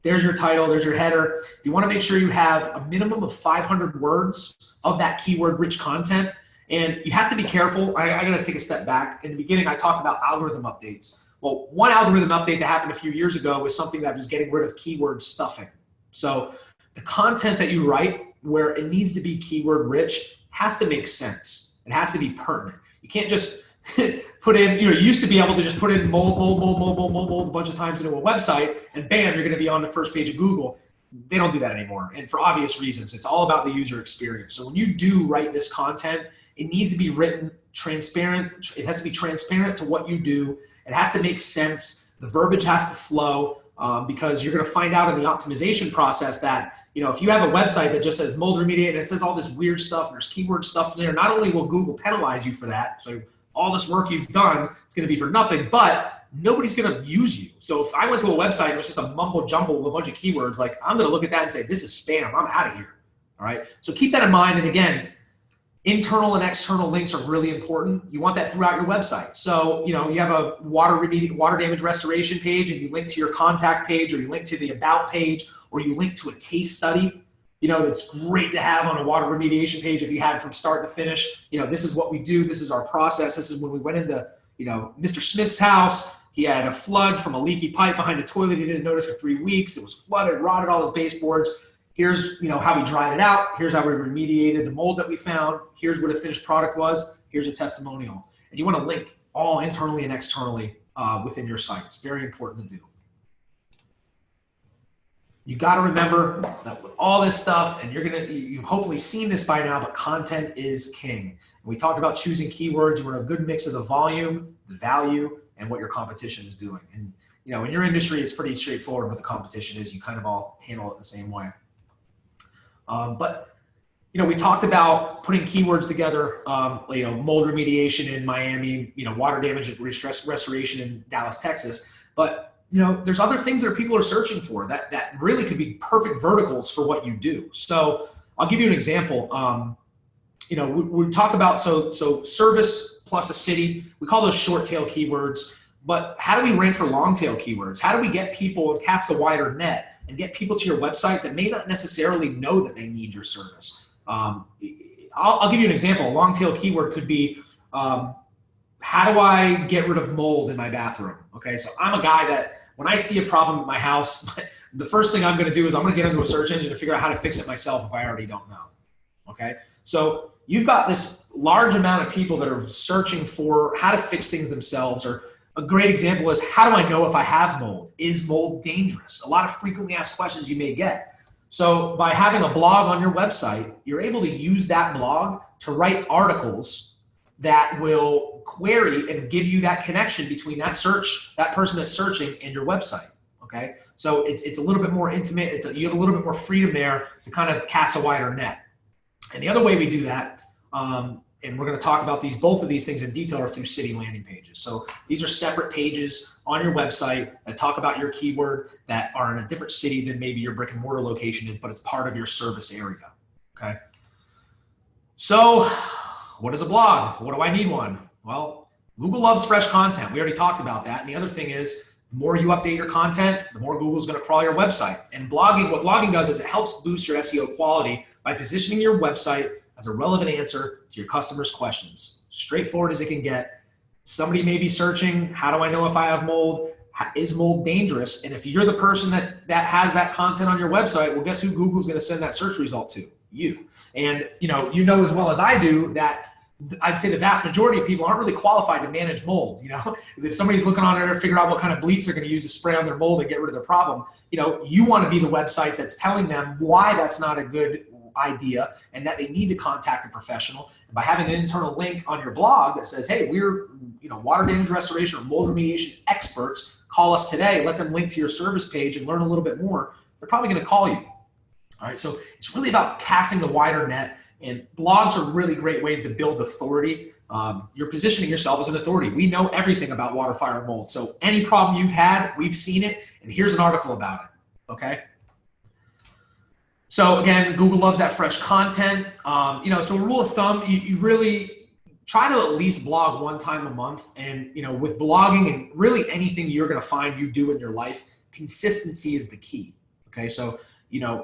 There's your title, there's your header. You want to make sure you have a minimum of 500 words of that keyword-rich content. And you have to be careful. I got to take a step back. In the beginning, I talked about algorithm updates. Well, one algorithm update that happened a few years ago was something that was getting rid of keyword stuffing. So the content that you write, where it needs to be keyword rich, has to make sense. It has to be pertinent. You can't just put in, you know, you used to be able to just put in mold a bunch of times into a website and bam, you're going to be on the first page of Google. They don't do that anymore. And for obvious reasons, it's all about the user experience. So when you do write this content, it needs to be written transparent. It has to be transparent to what you do. It has to make sense. The verbiage has to flow because you're going to find out in the optimization process that, you know, if you have a website that just says mold remediate and it says all this weird stuff and there's keyword stuff in there, not only will Google penalize you for that, so all this work you've done is going to be for nothing, but nobody's going to use you. So if I went to a website and it was just a mumbo jumble of a bunch of keywords, like I'm going to look at that and say, this is spam, I'm out of here. All right. So keep that in mind. And again, internal and external links are really important. You want that throughout your website. So, you know, you have a water damage restoration page and you link to your contact page, or you link to the about page, or you link to a case study. You know, that's great to have on a water remediation page if you had from start to finish. You know, this is what we do. This is our process. This is when we went into, you know, Mr. Smith's house. He had a flood from a leaky pipe behind the toilet. He didn't notice for 3 weeks. It was flooded, rotted all his baseboards. Here's, you know, how we dried it out. Here's how we remediated the mold that we found. Here's what a finished product was. Here's a testimonial. And you want to link all internally and externally within your site. It's very important to do. You got to remember that with all this stuff, and you've hopefully seen this by now, but content is king. And we talked about choosing keywords. We're in a good mix of the volume, the value, and what your competition is doing. And, you know, in your industry, it's pretty straightforward what the competition is. You kind of all handle it the same way. But, you know, we talked about putting keywords together, you know, mold remediation in Miami, you know, water damage and restoration in Dallas, Texas. But, you know, there's other things that people are searching for that really could be perfect verticals for what you do. So I'll give you an example. You know, we talk about, so service plus a city, we call those short tail keywords, but how do we rank for long tail keywords? How do we get people and cast a wider net and get people to your website that may not necessarily know that they need your service? I'll give you an example. A long tail keyword could be, how do I get rid of mold in my bathroom? Okay, so I'm a guy that when I see a problem at my house, the first thing I'm going to do is I'm going to get into a search engine to figure out how to fix it myself if I already don't know. Okay, so you've got this large amount of people that are searching for how to fix things themselves. Or a great example is, how do I know if I have mold? Is mold dangerous? A lot of frequently asked questions you may get. So by having a blog on your website, you're able to use that blog to write articles that will query and give you that connection between that person that's searching and your website. Okay, so it's a little bit more intimate. You have a little bit more freedom there to kind of cast a wider net. And the other way we do that, and we're going to talk about both of these things in detail, are through city landing pages. So these are separate pages on your website that talk about your keyword that are in a different city than maybe your brick and mortar location is, but it's part of your service area. Okay. So what is a blog? What do I need one? Well, Google loves fresh content. We already talked about that. And the other thing is, the more you update your content, the more Google's going to crawl your website. And what blogging does is it helps boost your SEO quality by positioning your website as a relevant answer to your customers' questions. Straightforward as it can get. Somebody may be searching, how do I know if I have mold? Is mold dangerous? And if you're the person that has that content on your website, well, guess who Google's going to send that search result to? You. And you know as well as I do that I'd say the vast majority of people aren't really qualified to manage mold. If somebody's looking on there to figure out what kind of bleach they're going to use to spray on their mold and get rid of their problem, you want to be the website that's telling them why that's not a good idea and that they need to contact a professional. And by having an internal link on your blog that says, hey, we're water damage restoration or mold remediation experts, call us today, let them link to your service page and learn a little bit more, they're probably going to call you. All right, so it's really about casting the wider net, and blogs are really great ways to build authority. You're positioning yourself as an authority. We know everything about water, fire, and mold. So any problem you've had, we've seen it, and here's an article about it, okay? So again, Google loves that fresh content. So a rule of thumb, you really try to at least blog one time a month. And with blogging and really anything you're going to find you do in your life, consistency is the key. Okay, so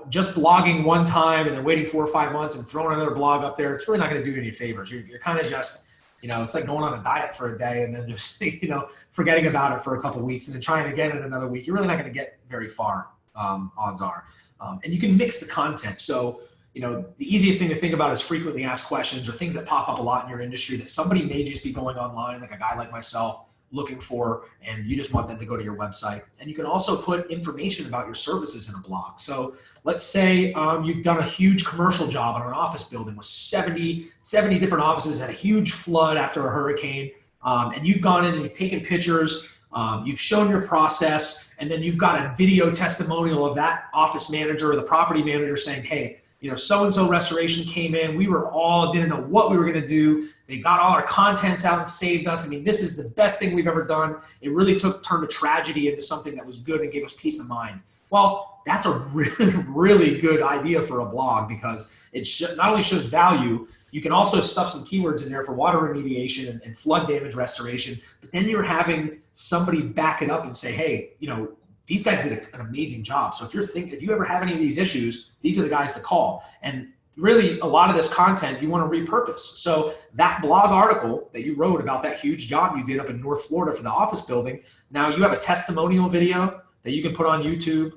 just blogging one time and then waiting 4 or 5 months and throwing another blog up there, it's really not going to do you any favors. You're kind of just, it's like going on a diet for a day and then just, forgetting about it for a couple of weeks and then trying again in another week. You're really not going to get very far, odds are. And you can mix the content. So, the easiest thing to think about is frequently asked questions or things that pop up a lot in your industry that somebody may just be going online, like a guy like myself, looking for, and you just want them to go to your website. And you can also put information about your services in a blog. So let's say you've done a huge commercial job on an office building with 70 different offices, had a huge flood after a hurricane, and you've gone in and you've taken pictures, you've shown your process, and then you've got a video testimonial of that office manager or the property manager saying, hey, so-and-so restoration came in. We didn't know what we were going to do. They got all our contents out and saved us. I mean, this is the best thing we've ever done. It really turned a tragedy into something that was good and gave us peace of mind. Well, that's a really, really good idea for a blog because it not only shows value, you can also stuff some keywords in there for water remediation and flood damage restoration, but then you're having somebody back it up and say, hey, these guys did an amazing job. So if you ever have any of these issues, these are the guys to call. And really, a lot of this content you want to repurpose. So that blog article that you wrote about that huge job you did up in North Florida for the office building, now you have a testimonial video that you can put on YouTube.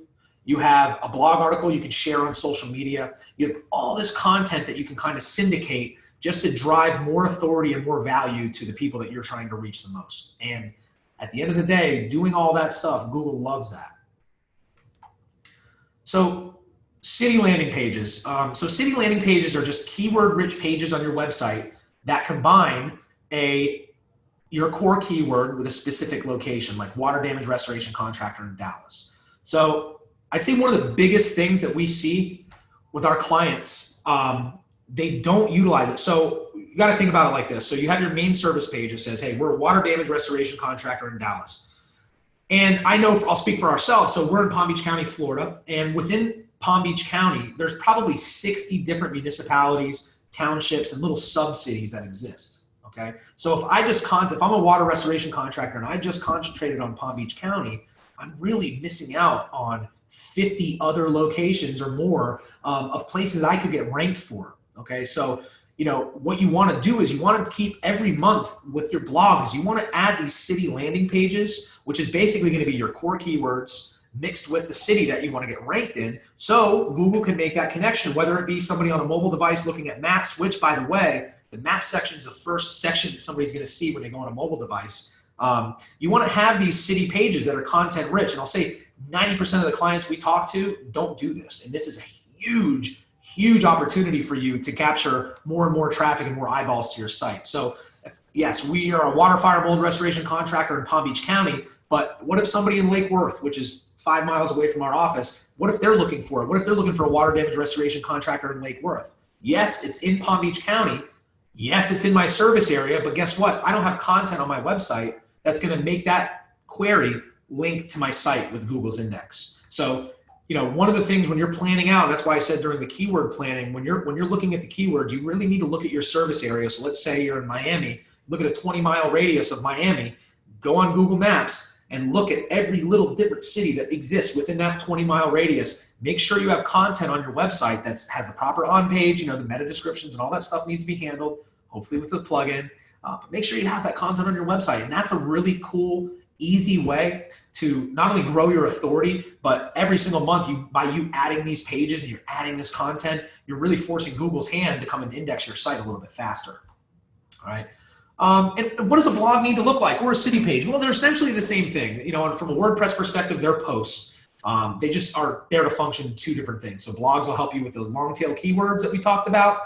You have a blog article you can share on social media. You have all this content that you can kind of syndicate just to drive more authority and more value to the people that you're trying to reach the most. And at the end of the day, doing all that stuff, Google loves that. So city landing pages. So city landing pages are just keyword-rich pages on your website that combine your core keyword with a specific location, like water damage restoration contractor in Dallas. So I'd say one of the biggest things that we see with our clients, they don't utilize it. So you got to think about it like this. So you have your main service page that says, hey, we're a water damage restoration contractor in Dallas. And I know, I'll speak for ourselves. So we're in Palm Beach County, Florida. And within Palm Beach County, there's probably 60 different municipalities, townships, and little sub-cities that exist. Okay. So if I'm a water restoration contractor and I just concentrated on Palm Beach County, I'm really missing out on 50 other locations or more of places I could get ranked for. Okay. So what you want to do is you want to keep every month with your blogs, you want to add these city landing pages, which is basically going to be your core keywords mixed with the city that you want to get ranked in. So Google can make that connection, whether it be somebody on a mobile device looking at maps, which, by the way, the map section is the first section that somebody's going to see when they go on a mobile device. You want to have these city pages that are content rich. And I'll say 90% of the clients we talk to don't do this. And this is a huge opportunity for you to capture more and more traffic and more eyeballs to your site. So yes, we are a water, fire, mold restoration contractor in Palm Beach County, but what if somebody in Lake Worth, which is 5 miles away from our office, what if they're looking for it? What if they're looking for a water damage restoration contractor in Lake Worth? Yes, it's in Palm Beach County. Yes, it's in my service area, but guess what? I don't have content on my website that's going to make that query link to my site with Google's index. So, one of the things when you're planning out, that's why I said during the keyword planning, when you're looking at the keywords, you really need to look at your service area. So let's say you're in Miami, look at a 20-mile radius of Miami, go on Google Maps and look at every little different city that exists within that 20-mile radius. Make sure you have content on your website that has the proper on page, the meta descriptions and all that stuff needs to be handled, hopefully with the plugin. But make sure you have that content on your website. And that's a really cool, easy way to not only grow your authority, but every single month by you adding these pages and you're adding this content, you're really forcing Google's hand to come and index your site a little bit faster. All right. And what does a blog need to look like, or a city page? Well, they're essentially the same thing. And from a WordPress perspective, they're posts. They just are there to function two different things. So blogs will help you with the long tail keywords that we talked about.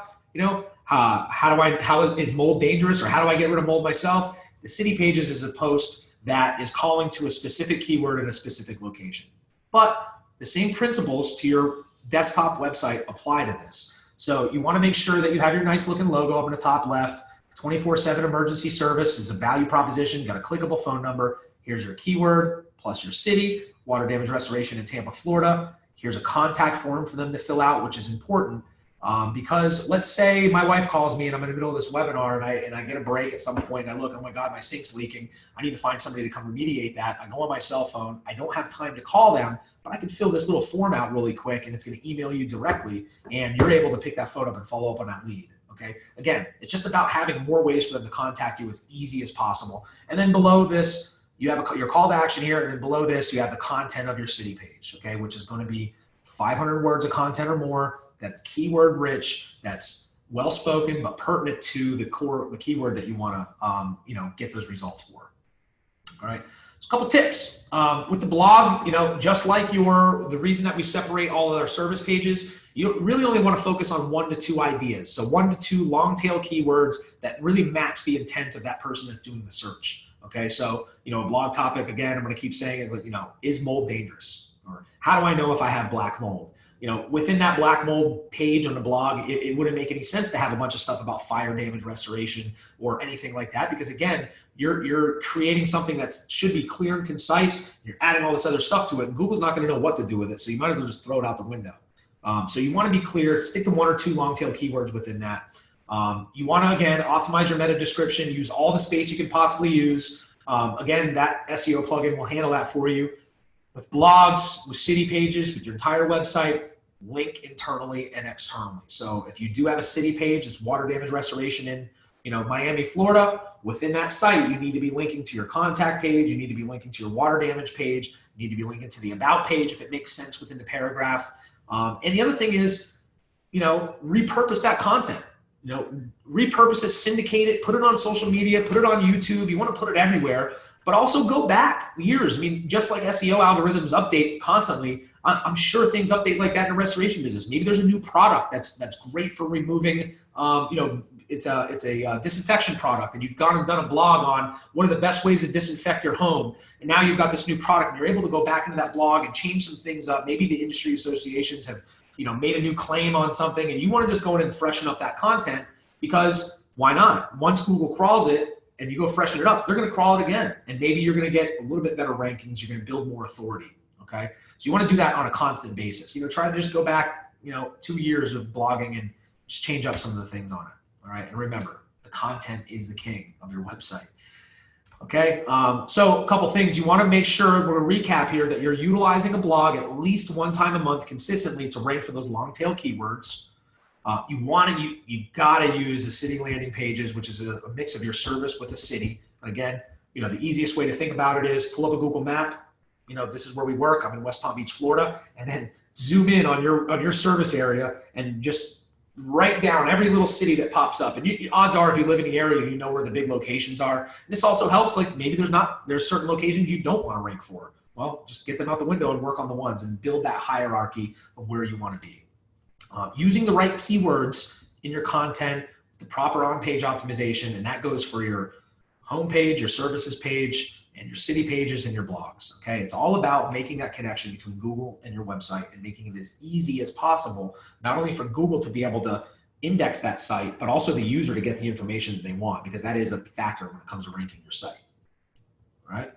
How is mold dangerous, or how do I get rid of mold myself? The city pages is a post that is calling to a specific keyword in a specific location. But the same principles to your desktop website apply to this. So you want to make sure that you have your nice looking logo up in the top left. 24/7 emergency service is a value proposition. You got a clickable phone number. Here's your keyword plus your city, water damage restoration in Tampa, Florida. Here's a contact form for them to fill out, which is important. Because let's say my wife calls me and I'm in the middle of this webinar and I get a break at some point and I look, oh my God, my sink's leaking. I need to find somebody to come remediate that. I go on my cell phone. I don't have time to call them, but I can fill this little form out really quick and it's going to email you directly and you're able to pick that phone up and follow up on that lead. Okay. Again, it's just about having more ways for them to contact you as easy as possible. And then below this, you have your call to action here. And then below this, you have the content of your city page, okay, which is going to be 500 words of content or more. That's keyword rich, that's well-spoken, but pertinent to the keyword that you want to, get those results for. All right. So a couple tips with the blog, just like the reason that we separate all of our service pages, you really only want to focus on 1 to 2 ideas. So 1 to 2 long tail keywords that really match the intent of that person that's doing the search. Okay. So, a blog topic, again, I'm going to keep saying is is mold dangerous? Or how do I know if I have black mold? Within that black mold page on the blog, it wouldn't make any sense to have a bunch of stuff about fire damage restoration or anything like that, because again, you're creating something that should be clear and concise. You're adding all this other stuff to it, and Google's not going to know what to do with it. So you might as well just throw it out the window. So you want to be clear, stick to 1 or 2 long tail keywords within that. You want to, again, optimize your meta description, use all the space you can possibly use. Again, that SEO plugin will handle that for you. With blogs, with city pages, with your entire website, link internally and externally. So if you do have a city page, it's water damage restoration in, Miami, Florida. Within that site, you need to be linking to your contact page. You need to be linking to your water damage page. You need to be linking to the about page if it makes sense within the paragraph. And the other thing is, repurpose that content. Repurpose it, syndicate it, put it on social media, put it on YouTube. You want to put it everywhere. But also go back years. Just like SEO algorithms update constantly, I'm sure things update like that in the restoration business. Maybe there's a new product that's great for removing, it's a disinfection product, and you've gone and done a blog on one of the best ways to disinfect your home. And now you've got this new product, and you're able to go back into that blog and change some things up. Maybe the industry associations have, made a new claim on something, and you want to just go in and freshen up that content, because why not? Once Google crawls it, and you go freshen it up, they're going to crawl it again. And maybe you're going to get a little bit better rankings. You're going to build more authority. Okay. So you want to do that on a constant basis. Try to just go back, 2 years of blogging and just change up some of the things on it. All right. And remember, the content is the king of your website. Okay. So a couple things you want to make sure, we're going to recap here, that you're utilizing a blog at least 1 time a month consistently to rank for those long tail keywords. You got to use the city landing pages, which is a mix of your service with a city. Again, the easiest way to think about it is pull up a Google map, this is where we work. I'm in West Palm Beach, Florida, and then zoom in on your service area and just write down every little city that pops up. And odds are, if you live in the area, you know where the big locations are. And this also helps, like maybe there's certain locations you don't want to rank for. Well, just get them out the window and work on the ones and build that hierarchy of where you want to be. Using the right keywords in your content, the proper on-page optimization, and that goes for your homepage, your services page, and your city pages and your blogs, okay? It's all about making that connection between Google and your website and making it as easy as possible, not only for Google to be able to index that site, but also the user to get the information that they want, because that is a factor when it comes to ranking your site, all right?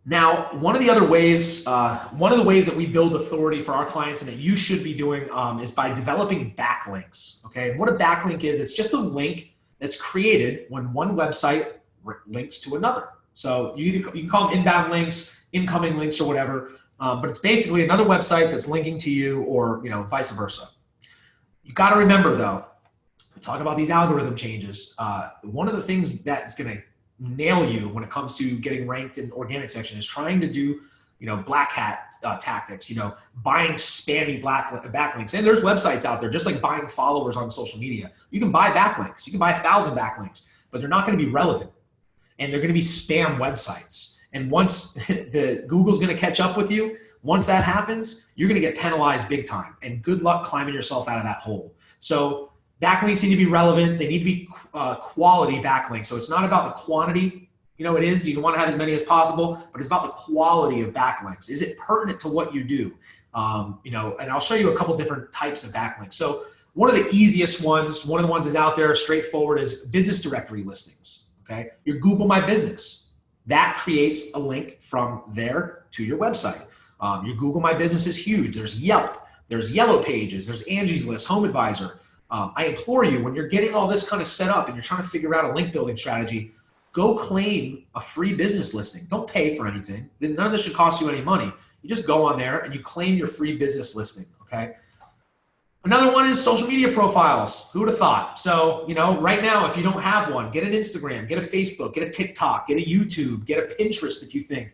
Now, one of the ways that we build authority for our clients and that you should be doing is by developing backlinks, okay? And what a backlink is, it's just a link that's created when one website links to another. So you can call them inbound links, incoming links, or whatever, but it's basically another website that's linking to you, or vice versa. You got to remember though, we talk about these algorithm changes. One of the things that is going to nail you when it comes to getting ranked in organic section is trying to do black hat tactics, buying spammy backlinks. And there's websites out there, just like buying followers on social media. You can buy backlinks. You can buy 1,000 backlinks, but they're not going to be relevant. And they're going to be spam websites. And once the Google's going to catch up with you, once that happens, you're going to get penalized big time. And good luck climbing yourself out of that hole. So backlinks need to be relevant. They need to be quality backlinks. So it's not about the quantity. It is. You want to have as many as possible, but it's about the quality of backlinks. Is it pertinent to what you do? And I'll show you a couple different types of backlinks. So one of the easiest ones, one of the ones that's out there straightforward, is business directory listings. Okay, your Google My Business, that creates a link from there to your website. Your Google My Business is huge. There's Yelp, there's Yellow Pages, there's Angie's List, Home Advisor. I implore you, when you're getting all this kind of set up and you're trying to figure out a link building strategy, go claim a free business listing. Don't pay for anything. None of this should cost you any money. You just go on there and you claim your free business listing, okay? Another one is social media profiles. Who would have thought? So, right now, if you don't have one, get an Instagram, get a Facebook, get a TikTok, get a YouTube, get a Pinterest if you think,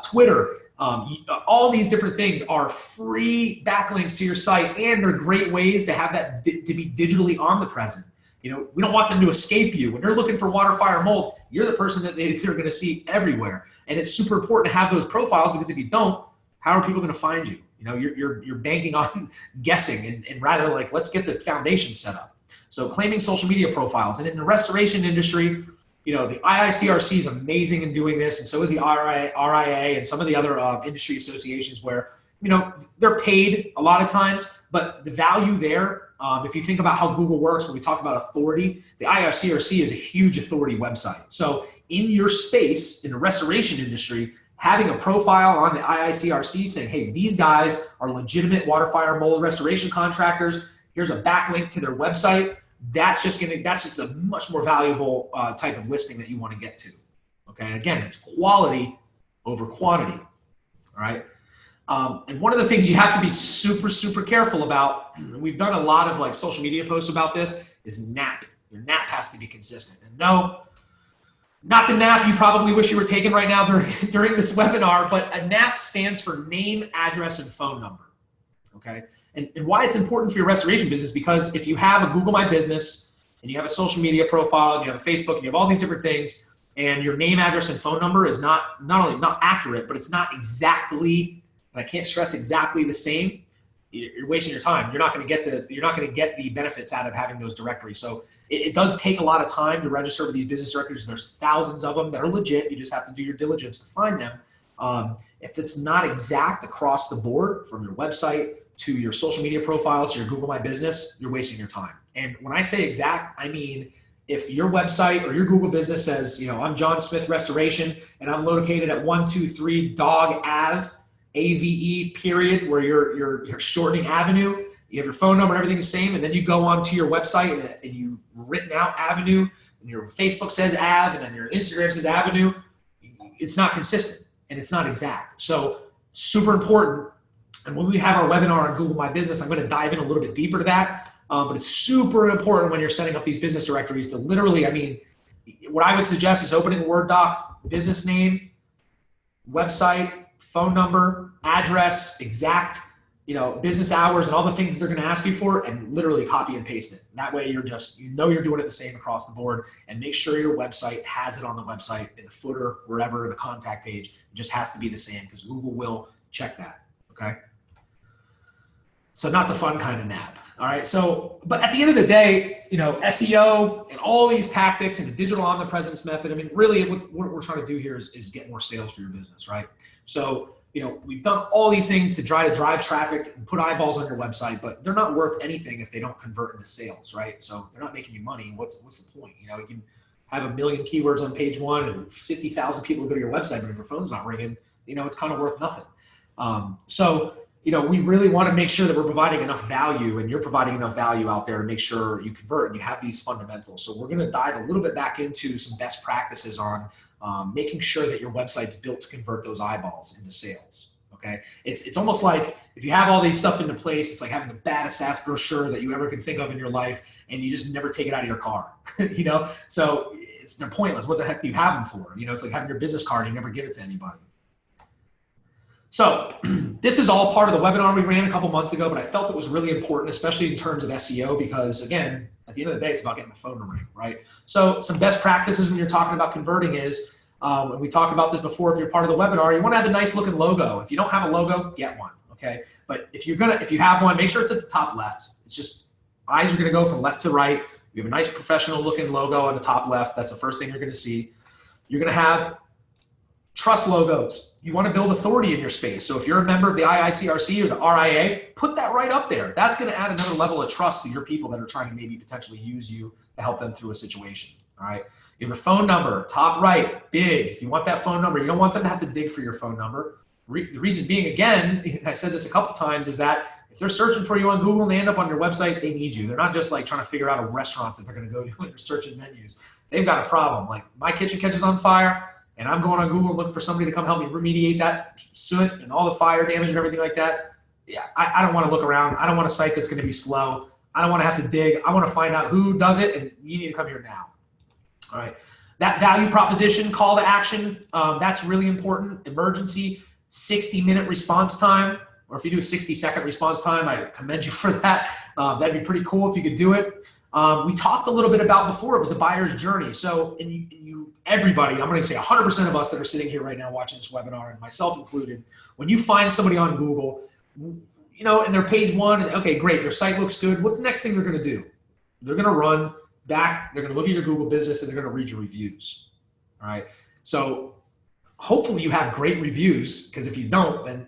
Twitter. All these different things are free backlinks to your site, and they're great ways to have that to be digitally omnipresent. We don't want them to escape you. When they're looking for water, fire, mold, you're the person that they're going to see everywhere. And it's super important to have those profiles, because if you don't, how are people going to find you? You're banking on guessing, and rather like, let's get the foundation set up. So claiming social media profiles. And in the restoration industry, the IICRC is amazing in doing this, and so is the RIA and some of the other industry associations where, they're paid a lot of times, but the value there, if you think about how Google works, when we talk about authority, the IICRC is a huge authority website. So in your space, in the restoration industry, having a profile on the IICRC saying, hey, these guys are legitimate water, fire, mold restoration contractors. Here's a backlink to their website. That's just a much more valuable type of listing that you want to get to. Okay, and again, it's quality over quantity. All right. And one of the things you have to be super, super careful about, we've done a lot of like social media posts about this, is NAP. Your NAP has to be consistent. And no, not the NAP you probably wish you were taking right now during this webinar, but a NAP stands for name, address, and phone number, okay? And why it's important for your restoration business, because if you have a Google My Business and you have a social media profile and you have a Facebook and you have all these different things, and your name, address, and phone number is not only not accurate, but it's not exactly, and I can't stress exactly the same, you're wasting your time. You're not going to get the benefits out of having those directories. So it does take a lot of time to register with these business directories. There's thousands of them that are legit. You just have to do your diligence to find them. If it's not exact across the board, from your website to your social media profiles to your Google My Business, you're wasting your time. And when I say exact, I mean, if your website or your Google business says, I'm John Smith Restoration and I'm located at 123 Dog Ave, AVE period, where you're shortening Avenue, you have your phone number, everything's the same, and then you go onto your website and you've written out Avenue, and your Facebook says Ave, and then your Instagram says Avenue, it's not consistent and it's not exact. So super important. And when we have our webinar on Google My Business, I'm going to dive in a little bit deeper to that. But it's super important when you're setting up these business directories to literally, what I would suggest is opening a Word doc, business name, website, phone number, address, exact, business hours and all the things that they're going to ask you for, and literally copy and paste it. That way you're just, you're doing it the same across the board, and make sure your website has it on the website, in the footer, wherever, in the contact page. It just has to be the same because Google will check that. Okay. So not the fun kind of nap. All right. So, but at the end of the day, SEO and all these tactics and the digital omnipresence method, I mean, really what we're trying to do here is get more sales for your business. Right. So, we've done all these things to try to drive traffic and put eyeballs on your website, but they're not worth anything if they don't convert into sales, right? So they're not making you money. What's the point? You can have 1 million keywords on page one and 50,000 people go to your website, but if your phone's not ringing, it's kind of worth nothing. So we really want to make sure that we're providing enough value, and you're providing enough value out there to make sure you convert and you have these fundamentals. So we're going to dive a little bit back into some best practices on making sure that your website's built to convert those eyeballs into sales. Okay. It's almost like if you have all these stuff into place, it's like having the baddest ass brochure that you ever could think of in your life, and you just never take it out of your car, so they're pointless. What the heck do you have them for? It's like having your business card, you never give it to anybody. So this is all part of the webinar we ran a couple months ago, but I felt it was really important, especially in terms of SEO, because again, at the end of the day, it's about getting the phone to ring, right? So some best practices when you're talking about converting is, and we talked about this before, if you're part of the webinar, you want to have a nice looking logo. If you don't have a logo, get one, okay? But if you have one, make sure it's at the top left. It's just, eyes are going to go from left to right. You have a nice professional looking logo on the top left. That's the first thing you're going to see. You're going to have trust logos. You want to build authority in your space. So if you're a member of the IICRC or the RIA, put that right up there. That's going to add another level of trust to your people that are trying to maybe potentially use you to help them through a situation. All right. You have a phone number, top right, big. You want that phone number. You don't want them to have to dig for your phone number. The reason being, again, I said this a couple times, is that if they're searching for you on Google and they end up on your website, they need you. They're not just like trying to figure out a restaurant that they're going to go to when they're searching menus. They've got a problem. Like, my kitchen catches on fire, and I'm going on Google looking for somebody to come help me remediate that soot and all the fire damage and everything like that. Yeah, I don't want to look around. I don't want a site that's going to be slow. I don't want to have to dig. I want to find out who does it, and you need to come here now. All right. That value proposition, call to action, that's really important. Emergency, 60-minute response time, or if you do a 60-second response time, I commend you for that. That'd be pretty cool if you could do it. We talked a little bit about before with the buyer's journey. So everybody, I'm going to say 100% of us that are sitting here right now watching this webinar, and myself included, when you find somebody on Google, and they're page one, and okay, great, their site looks good. What's the next thing they're going to do? They're going to run back, they're going to look at your Google business, and they're going to read your reviews. All right. So hopefully you have great reviews, because if you don't, then,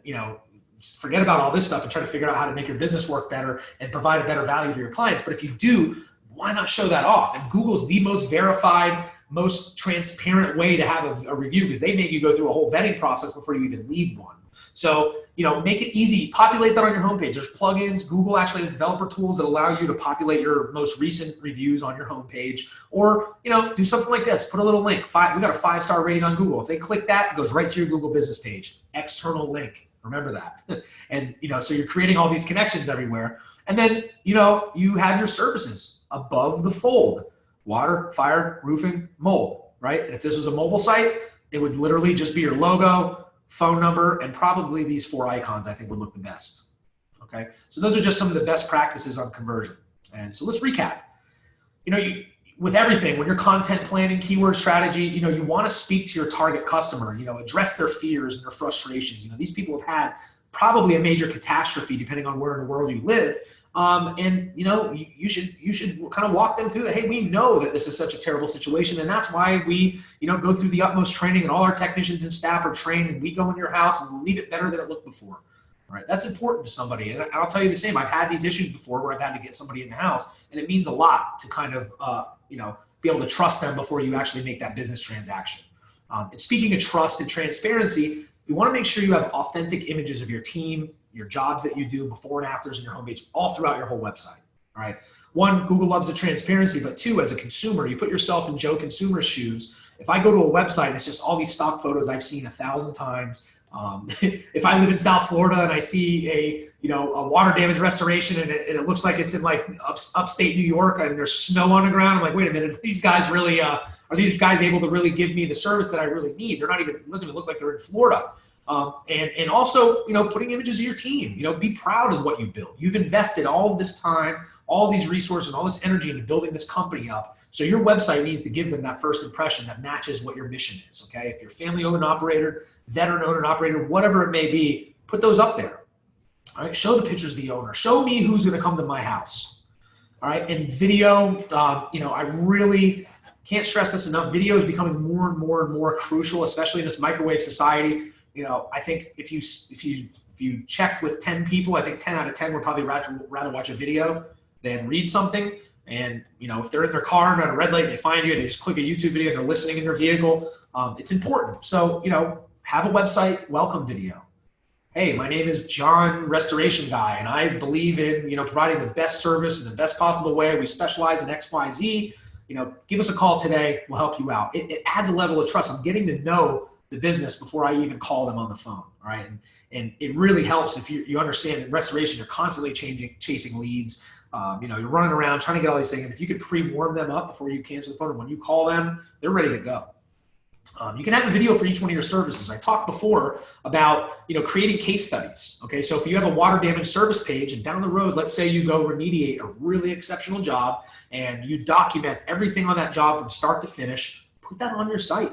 just forget about all this stuff and try to figure out how to make your business work better and provide a better value to your clients. But if you do, why not show that off? And Google's the most verified, most transparent way to have a review, because they make you go through a whole vetting process before you even leave one. So, make it easy. Populate that on your homepage. There's plugins. Google actually has developer tools that allow you to populate your most recent reviews on your homepage. Or, do something like this. Put a little link. We got a 5-star rating on Google. If they click that, it goes right to your Google business page. External link. Remember that. And, so you're creating all these connections everywhere. And then, you have your services above the fold: water, fire, roofing, mold, right? And if this was a mobile site, it would literally just be your logo, phone number, and probably these 4 icons, I think, would look the best. Okay. So those are just some of the best practices on conversion. And so let's recap. With everything, when you're content planning, keyword strategy, you want to speak to your target customer, address their fears and their frustrations. These people have had probably a major catastrophe, depending on where in the world you live. And you should kind of walk them through that. Hey, we know that this is such a terrible situation, and that's why we, go through the utmost training, and all our technicians and staff are trained, and we go in your house and we'll leave it better than it looked before. All right, that's important to somebody, and I'll tell you the same. I've had these issues before where I've had to get somebody in the house, and it means a lot to kind of be able to trust them before you actually make that business transaction. And speaking of trust and transparency, you want to make sure you have authentic images of your team, your jobs that you do, before and afters in your homepage, all throughout your whole website. All right. 1, Google loves the transparency, but 2, as a consumer, you put yourself in Joe Consumer's shoes. If I go to a website and it's just all these stock photos I've seen 1,000 times, if I live in South Florida and I see a water damage restoration and it looks like it's in like upstate New York and there's snow on the ground, I'm like, wait a minute, these guys really are Are these guys able to really give me the service that I really need? They're not even, it doesn't even look like they're in Florida. And also, putting images of your team, be proud of what you built. You've invested all of this time, all these resources, and all this energy into building this company up. So your website needs to give them that first impression that matches what your mission is, okay? If you're family-owned and operator, veteran-owned and operator, whatever it may be, put those up there, all right? Show the pictures of the owner. Show me who's gonna come to my house, all right? And video, I really can't stress this enough. Video is becoming more and more and more crucial, especially in this microwave society. I think if you checked with 10 people, I think 10 out of 10 would probably rather watch a video than read something. And, if they're in their car and at a red light and they find you and they just click a YouTube video and they're listening in their vehicle, it's important. So, have a website, welcome video. Hey, my name is John Restoration Guy, and I believe in, providing the best service in the best possible way. We specialize in X, Y, Z. Give us a call today. We'll help you out. It adds a level of trust. I'm getting to know the business before I even call them on the phone, all right? And it really helps if you understand in restoration, you're constantly chasing leads. You're running around trying to get all these things. And if you could pre-warm them up before you cancel the phone, and when you call them, they're ready to go. You can have a video for each one of your services. I talked before about, creating case studies. Okay, so if you have a water damage service page and down the road, let's say you go remediate a really exceptional job and you document everything on that job from start to finish, put that on your site.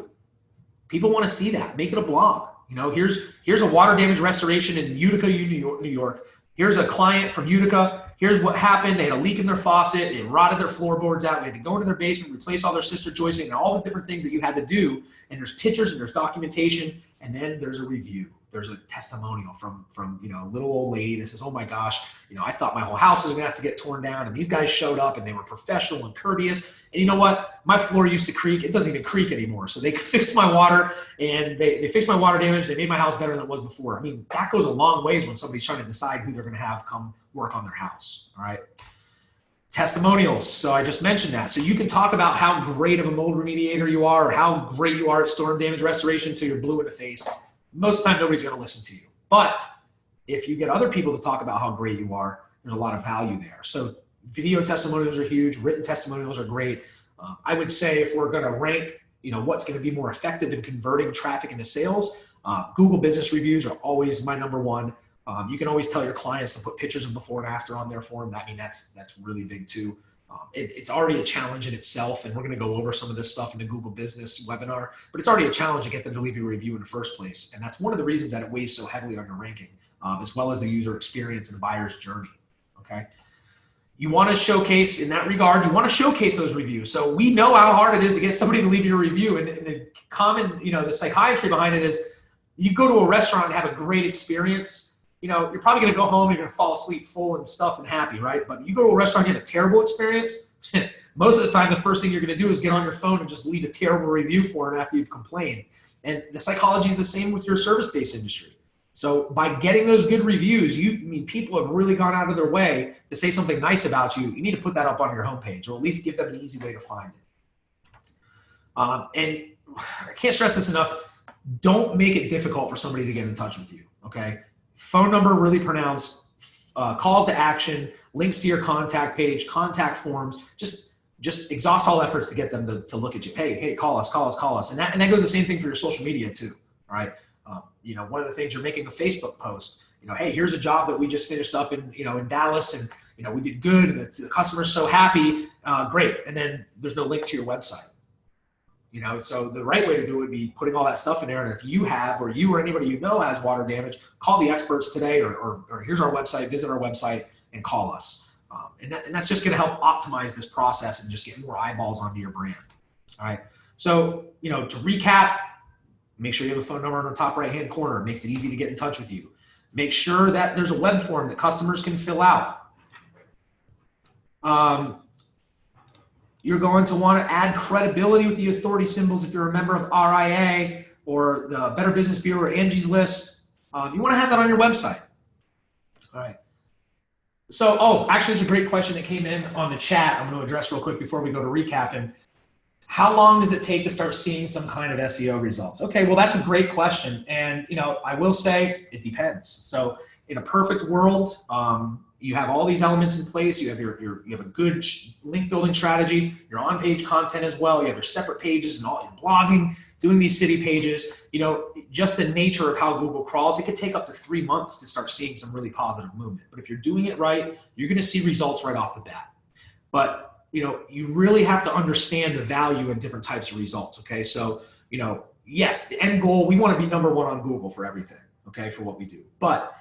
People want to see that. Make it a blog. Here's a water damage restoration in Utica, New York. Here's a client from Utica. Here's what happened. They had a leak in their faucet. It rotted their floorboards out. We had to go into their basement, replace all their sister joisting, and all the different things that you had to do. And there's pictures and there's documentation. And then there's a review. There's a testimonial from a little old lady that says, oh my gosh, I thought my whole house was gonna have to get torn down, and these guys showed up and they were professional and courteous. And you know what? My floor used to creak. It doesn't even creak anymore. So they fixed my water, and they fixed my water damage. They made my house better than it was before. I mean, that goes a long ways when somebody's trying to decide who they're gonna have come work on their house, all right? Testimonials. So I just mentioned that. So you can talk about how great of a mold remediator you are, or how great you are at storm damage restoration till you're blue in the face. Most of the time, nobody's going to listen to you. But if you get other people to talk about how great you are, there's a lot of value there. So video testimonials are huge. Written testimonials are great. I would say if we're going to rank, what's going to be more effective in converting traffic into sales, Google business reviews are always my number one. You can always tell your clients to put pictures of before and after on there for them. I mean, that's really big too. It's already a challenge in itself, and we're going to go over some of this stuff in the Google Business webinar, but it's already a challenge to get them to leave you a review in the first place. And that's one of the reasons that it weighs so heavily on your ranking, as well as the user experience and the buyer's journey, okay? You want to showcase, in that regard, you want to showcase those reviews. So we know how hard it is to get somebody to leave you a review, and the common, the psychiatry behind it is you go to a restaurant and have a great experience, you're probably going to go home, you're going to fall asleep full and stuffed and happy, right? But you go to a restaurant and get a terrible experience, most of the time, the first thing you're going to do is get on your phone and just leave a terrible review for them after you've complained. And the psychology is the same with your service-based industry. So by getting those good reviews, people have really gone out of their way to say something nice about you. You need to put that up on your homepage, or at least give them an easy way to find it. And I can't stress this enough. Don't make it difficult for somebody to get in touch with you, okay? Phone number really pronounced, calls to action, links to your contact page, contact forms, just exhaust all efforts to get them to look at you. Hey, call us. And that goes the same thing for your social media too, all right? One of the things, you're making a Facebook post, hey, here's a job that we just finished up in Dallas, and we did good, and the customer's so happy, great. And then there's no link to your website. So the right way to do it would be putting all that stuff in there. And if you have, or you or anybody has water damage, call the experts today, or here's our website, visit our website and call us. And that's just going to help optimize this process and just get more eyeballs onto your brand. All right. So, to recap, make sure you have a phone number in the top right-hand corner. It makes it easy to get in touch with you. Make sure that there's a web form that customers can fill out. You're going to want to add credibility with the authority symbols if you're a member of RIA or the Better Business Bureau or Angie's List. You want to have that on your website. All right. So, actually, there's a great question that came in on the chat I'm going to address real quick before we go to recapping. How long does it take to start seeing some kind of SEO results? Okay, well, that's a great question. And, I will say it depends. So in a perfect world, you have all these elements in place. You have you have a good link building strategy, your on-page content as well. You have your separate pages and all your blogging, doing these city pages. Just the nature of how Google crawls, it could take up to 3 months to start seeing some really positive movement. But if you're doing it right, you're going to see results right off the bat. But you really have to understand the value in different types of results. Okay, so yes, the end goal, we want to be number one on Google for everything. Okay, for what we do, but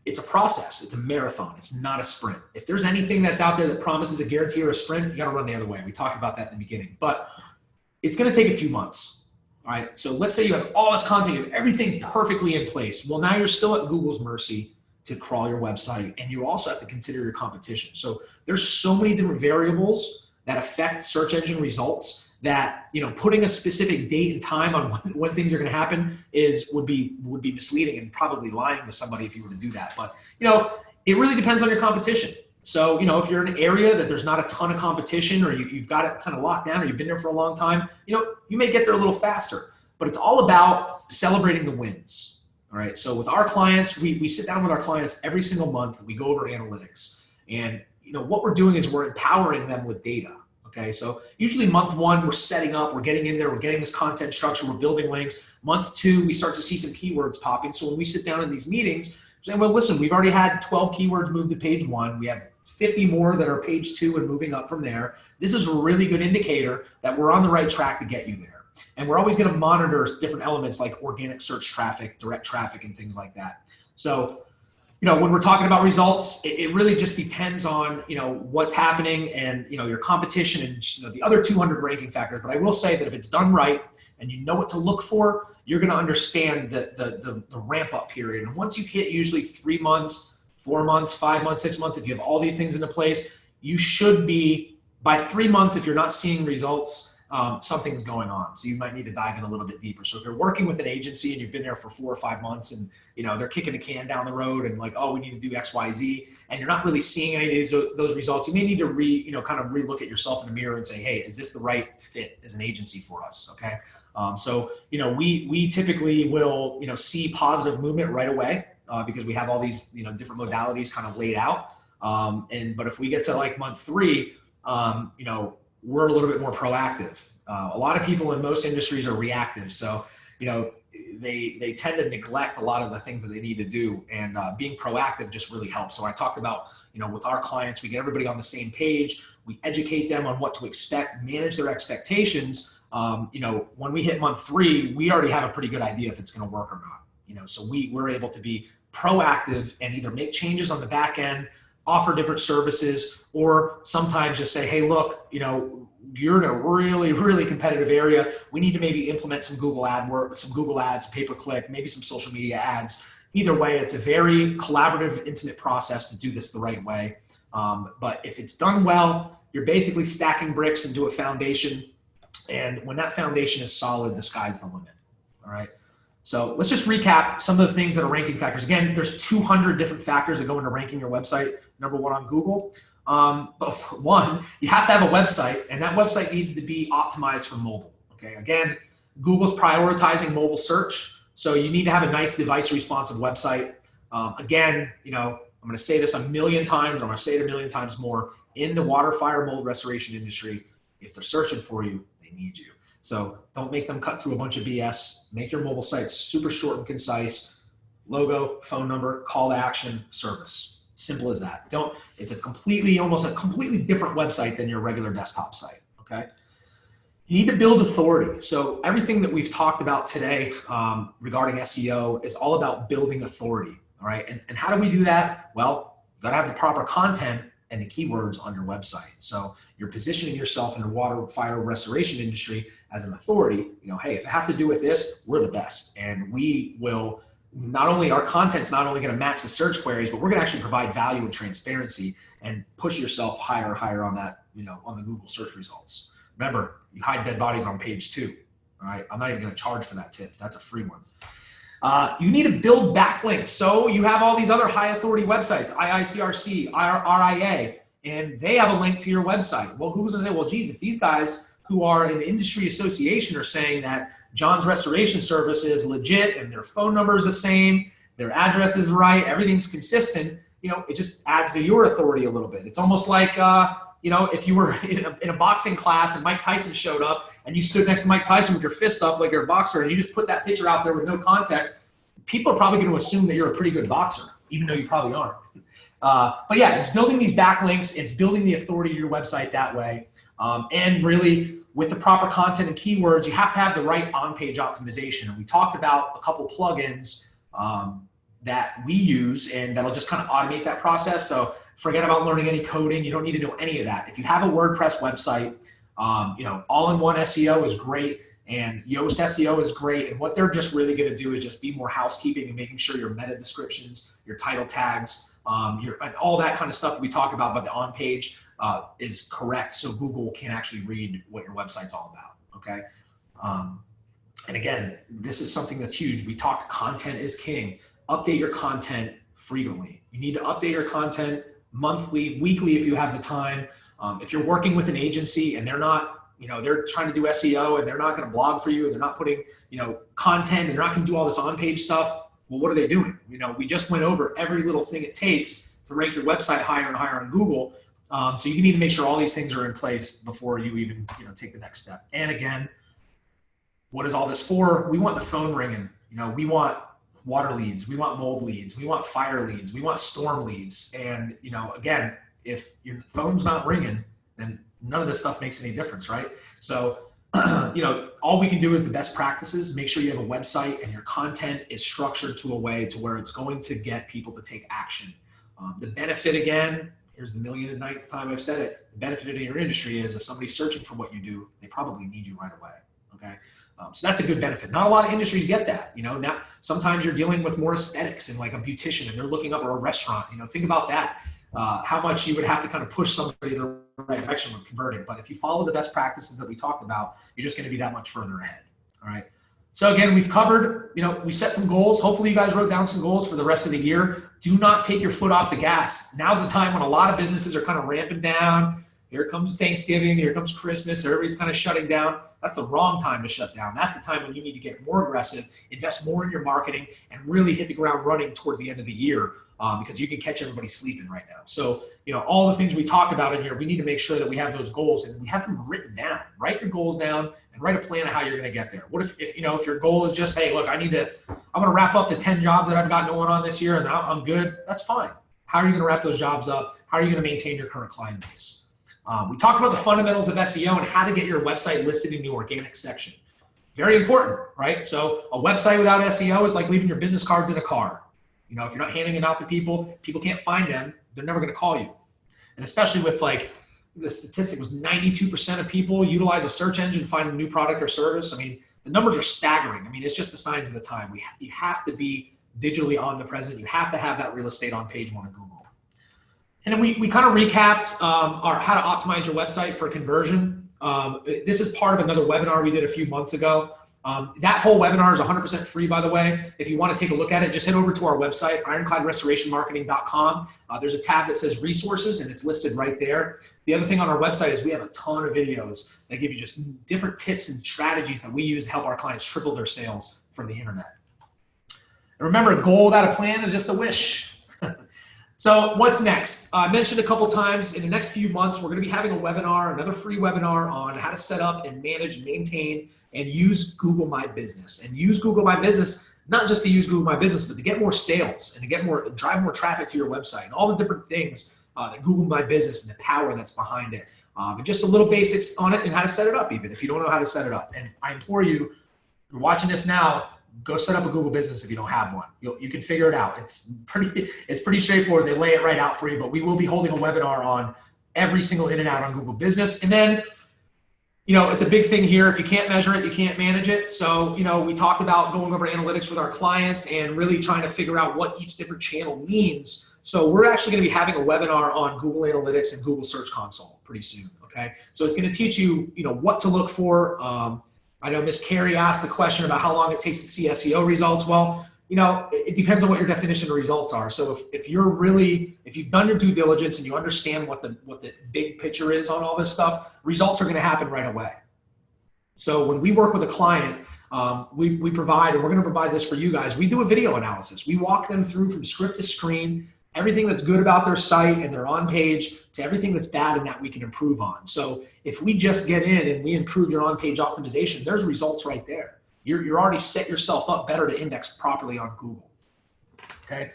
it's a process. It's a marathon. It's not a sprint. If there's anything that's out there that promises a guarantee or a sprint, you got to run the other way. We talked about that in the beginning, but it's going to take a few months. All right. So let's say you have all this content, you have everything perfectly in place. Well, now you're still at Google's mercy to crawl your website, and you also have to consider your competition. So there's so many different variables that affect search engine results that putting a specific date and time on when things are going to happen would be misleading and probably lying to somebody if you were to do that. But it really depends on your competition. So if you're in an area that there's not a ton of competition, or you've got it kind of locked down, or you've been there for a long time, you may get there a little faster. But it's all about celebrating the wins. All right. So with our clients, we sit down with our clients every single month. We go over analytics, and what we're doing is we're empowering them with data. Okay, so usually month 1, we're setting up, we're getting in there, we're getting this content structure, we're building links. Month 2, we start to see some keywords popping. So when we sit down in these meetings, we're saying, well, listen, we've already had 12 keywords moved to page 1. We have 50 more that are page 2 and moving up from there. This is a really good indicator that we're on the right track to get you there. And we're always going to monitor different elements like organic search traffic, direct traffic, and things like that. So when we're talking about results, it really just depends on, what's happening and, your competition and, the other 200 ranking factors. But I will say that if it's done right and you know what to look for, you're going to understand the ramp up period. And once you hit usually 3 months, 4 months, 5 months, 6 months, if you have all these things into place, you should be, by 3 months, if you're not seeing results, something's going on. So you might need to dive in a little bit deeper. So if you're working with an agency and you've been there for 4 or 5 months and, they're kicking the can down the road and like, oh, we need to do X, Y, Z, and you're not really seeing any of those results, you may need to kind of relook at yourself in the mirror and say, hey, is this the right fit as an agency for us? Okay. So, we typically will, see positive movement right away because we have all these, different modalities kind of laid out. But if we get to like month 3, we're a little bit more proactive. A lot of people in most industries are reactive. So, they tend to neglect a lot of the things that they need to do, and being proactive just really helps. So I talked about, with our clients, we get everybody on the same page. We educate them on what to expect, manage their expectations. When we hit month 3, we already have a pretty good idea if it's going to work or not. So we're able to be proactive and either make changes on the back end, offer different services, or sometimes just say, hey, look, you're in a really, really competitive area. We need to maybe implement some Google ads, pay-per-click, maybe some social media ads. Either way, it's a very collaborative, intimate process to do this the right way. But if it's done well, you're basically stacking bricks into a foundation. And when that foundation is solid, the sky's the limit. All right. So let's just recap some of the things that are ranking factors. Again, there's 200 different factors that go into ranking your website number 1 on Google. But 1, you have to have a website, and that website needs to be optimized for mobile. Okay. Again, Google's prioritizing mobile search, so you need to have a nice device responsive website. Again, I'm going to say this a million times, I'm going to say it a million times more. In the water, fire, mold restoration industry, if they're searching for you, they need you. So don't make them cut through a bunch of BS. Make your mobile site super short and concise. Logo, phone number, call to action, service. Simple as that. It's almost a completely different website than your regular desktop site. Okay. You need to build authority. So everything that we've talked about today regarding SEO is all about building authority. All right. And how do we do that? Well, you got to have the proper content and the keywords on your website. So you're positioning yourself in the water, fire, restoration industry as an authority. Hey, if it has to do with this, we're the best. And we will our content's not only going to match the search queries, but we're going to actually provide value and transparency and push yourself higher on that, on the Google search results. Remember, you hide dead bodies on page 2. All right. I'm not even going to charge for that tip. That's a free one. You need to build backlinks. So you have all these other high authority websites, IICRC, RIA, and they have a link to your website. Well, Google's going to say, well, geez, if these guys who are an industry association are saying that John's Restoration Service is legit and their phone number is the same, their address is right, everything's consistent, it just adds to your authority a little bit. It's almost like, if you were in a boxing class and Mike Tyson showed up and you stood next to Mike Tyson with your fists up like you're a boxer and you just put that picture out there with no context, people are probably going to assume that you're a pretty good boxer, even though you probably aren't. But yeah, it's building these backlinks. It's building the authority of your website that way. And really, with the proper content and keywords, you have to have the right on-page optimization. And we talked about a couple plugins that we use, and that'll just kind of automate that process. So forget about learning any coding. You don't need to know any of that. If you have a WordPress website, all-in-one SEO is great, and Yoast SEO is great. And what they're just really going to do is just be more housekeeping and making sure your meta descriptions, your title tags, all that kind of stuff that we talk about, but the on-page is correct, so Google can actually read what your website's all about. Okay. And again, this is something that's huge. We talk content is king. Update your content frequently. You need to update your content monthly, weekly if you have the time. If you're working with an agency and they're not, they're trying to do SEO and they're not going to blog for you and they're not putting, content and they're not going to do all this on-page stuff, well, what are they doing? We just went over every little thing it takes to rank your website higher and higher on Google. So you need to make sure all these things are in place before you even, take the next step. And again, what is all this for? We want the phone ringing. We want water leads. We want mold leads. We want fire leads. We want storm leads. And, again, if your phone's not ringing, then none of this stuff makes any difference, right? So, all we can do is the best practices. Make sure you have a website and your content is structured to a way to where it's going to get people to take action. The benefit, again, here's the 1,000,009th time I've said it. The benefit in your industry is if somebody's searching for what you do, they probably need you right away. Okay. So that's a good benefit. Not a lot of industries get that. Now sometimes you're dealing with more aesthetics and like a beautician and they're looking up, or a restaurant. Think about that. How much you would have to kind of push somebody in the right direction with converting. But if you follow the best practices that we talked about, you're just going to be that much further ahead. All right. So again, we've covered, we set some goals. Hopefully you guys wrote down some goals for the rest of the year. Do not take your foot off the gas. Now's the time when a lot of businesses are kind of ramping down. Here comes Thanksgiving, here comes Christmas, everybody's kind of shutting down. That's the wrong time to shut down. That's the time when you need to get more aggressive, invest more in your marketing, and really hit the ground running towards the end of the year, because you can catch everybody sleeping right now. So, all the things we talked about in here, we need to make sure that we have those goals and we have them written down. Write your goals down and write a plan of how you're going to get there. What if your goal is just, hey, look, I'm going to wrap up the 10 jobs that I've got going on this year and I'm good. That's fine. How are you going to wrap those jobs up? How are you going to maintain your current client base? We talked about the fundamentals of SEO and how to get your website listed in the organic section. Very important, right? So a website without SEO is like leaving your business cards in a car. If you're not handing them out to people, people can't find them. They're never going to call you. And especially with the statistic was 92% of people utilize a search engine to find a new product or service. The numbers are staggering. It's just the signs of the time. You have to be digitally omnipresent. You have to have that real estate on page one of Google. And then we kind of recapped our how to optimize your website for conversion. This is part of another webinar we did a few months ago. That whole webinar is 100% free, by the way. If you want to take a look at it, just head over to our website, ironcladrestorationmarketing.com. There's a tab that says resources, and it's listed right there. The other thing on our website is we have a ton of videos that give you just different tips and strategies that we use to help our clients triple their sales from the internet. And remember, a goal without a plan is just a wish. So what's next? I mentioned a couple times in the next few months, we're going to be having a webinar, another free webinar on how to set up and manage, maintain, and use Google My Business. And use Google My Business, not just to use Google My Business, but to get more sales and to drive more traffic to your website and all the different things that Google My Business and the power that's behind it. And just a little basics on it and how to set it up, even if you don't know how to set it up. And I implore you, you're watching this now, go set up a Google business if you don't have one. You can figure it out. It's pretty straightforward. They lay it right out for you, but we will be holding a webinar on every single in and out on Google Business. And then, it's a big thing here. If you can't measure it, you can't manage it. So, we talked about going over analytics with our clients and really trying to figure out what each different channel means. So we're actually going to be having a webinar on Google Analytics and Google Search Console pretty soon. Okay. So it's going to teach you, what to look for. I know Miss Carey asked the question about how long it takes to see SEO results. Well, it depends on what your definition of results are. So if you've done your due diligence and you understand what the big picture is on all this stuff, results are going to happen right away. So when we work with a client, we provide, and we're going to provide this for you guys, we do a video analysis. We walk them through from script to screen everything that's good about their site and their on page to everything that's bad and that we can improve on. So if we just get in and we improve your on page optimization, there's results right there. You're already set yourself up better to index properly on Google. Okay.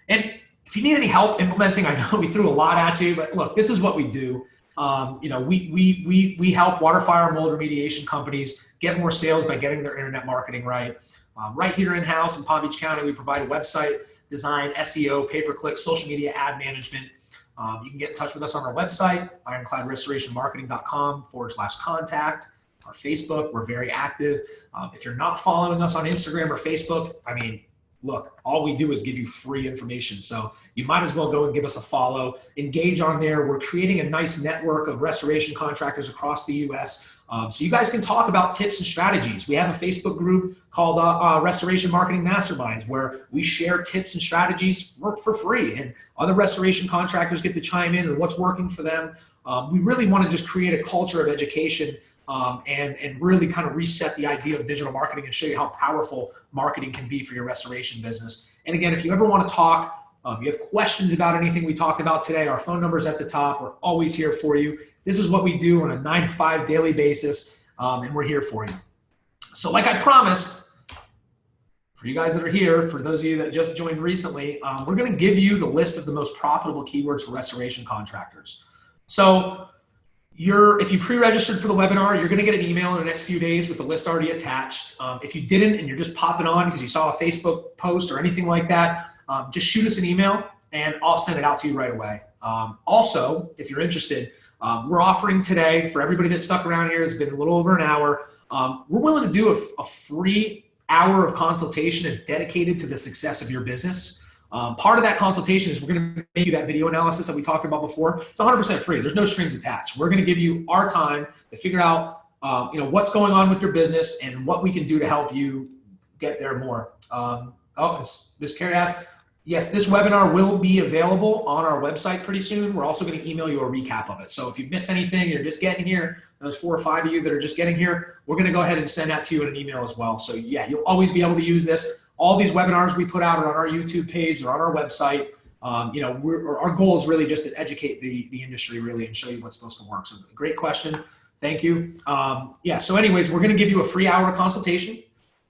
And if you need any help implementing, I know we threw a lot at you, but look, this is what we do. We help water, fire, mold remediation companies get more sales by getting their internet marketing right. Right here in-house in Palm Beach County, we provide a website design, SEO, pay-per-click, social media ad management. You can get in touch with us on our website, ironcladrestorationmarketing.com/contact. Our Facebook, we're very active. If you're not following us on Instagram or Facebook, I mean, look, all we do is give you free information. So you might as well go and give us a follow, engage on there. We're creating a nice network of restoration contractors across the US. So you guys can talk about tips and strategies. We have a Facebook group called Restoration Marketing Masterminds, where we share tips and strategies for free, and other restoration contractors get to chime in on what's working for them. We really want to just create a culture of education and really kind of reset the idea of digital marketing and show you how powerful marketing can be for your restoration business. And again, if you ever want to talk, you have questions about anything we talked about today, our phone number is at the top. We're always here for you. This is what we do on a 9 to 5 daily basis, and we're here for you. So like I promised, for you guys that are here, for those of you that just joined recently, we're going to give you the list of the most profitable keywords for restoration contractors. So if you pre-registered for the webinar, you're going to get an email in the next few days with the list already attached. If you didn't and you're just popping on because you saw a Facebook post or anything like that, just shoot us an email and I'll send it out to you right away. Also, if you're interested, we're offering today, for everybody that stuck around here, it's been a little over an hour, we're willing to do a free hour of consultation that's dedicated to the success of your business. Part of that consultation is we're going to make you that video analysis that we talked about before. It's 100% free. There's no strings attached. We're going to give you our time to figure out what's going on with your business and what we can do to help you get there more. This Carrie asked, yes, this webinar will be available on our website pretty soon. We're also going to email you a recap of it. So if you've missed anything, you're just getting here, those 4 or 5 of you that are just getting here, we're going to go ahead and send that to you in an email as well. So yeah, you'll always be able to use this. All these webinars we put out are on our YouTube page or on our website. Our goal is really just to educate the industry really and show you what's supposed to work. So great question. Thank you. So anyways, we're going to give you a free hour consultation.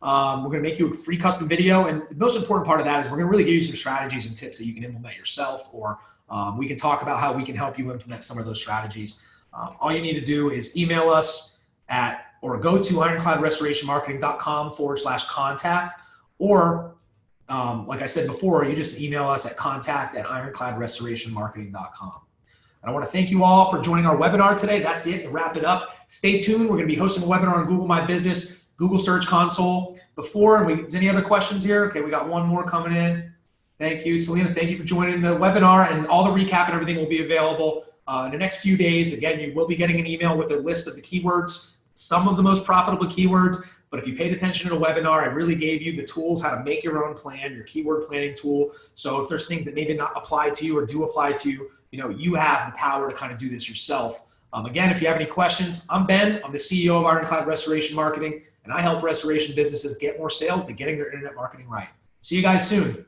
We're going to make you a free custom video. And the most important part of that is we're going to really give you some strategies and tips that you can implement yourself, or we can talk about how we can help you implement some of those strategies. All you need to do is email us or go to ironcladrestorationmarketing.com/contact. Or, like I said before, you just email us at contact@ironcladrestorationmarketing.com. And I want to thank you all for joining our webinar today. That's it. To wrap it up, stay tuned. We're going to be hosting a webinar on Google My Business, Google Search Console. Any other questions here? Okay, we got one more coming in. Thank you, Selena. Thank you for joining the webinar, and all the recap and everything will be available in the next few days. Again, you will be getting an email with a list of the keywords, some of the most profitable keywords. But if you paid attention to the webinar, I really gave you the tools how to make your own plan, your keyword planning tool. So if there's things that maybe not apply to you or do apply to you, you have the power to kind of do this yourself. Again, if you have any questions, I'm Ben. I'm the CEO of Ironclad Restoration Marketing, and I help restoration businesses get more sales by getting their internet marketing right. See you guys soon.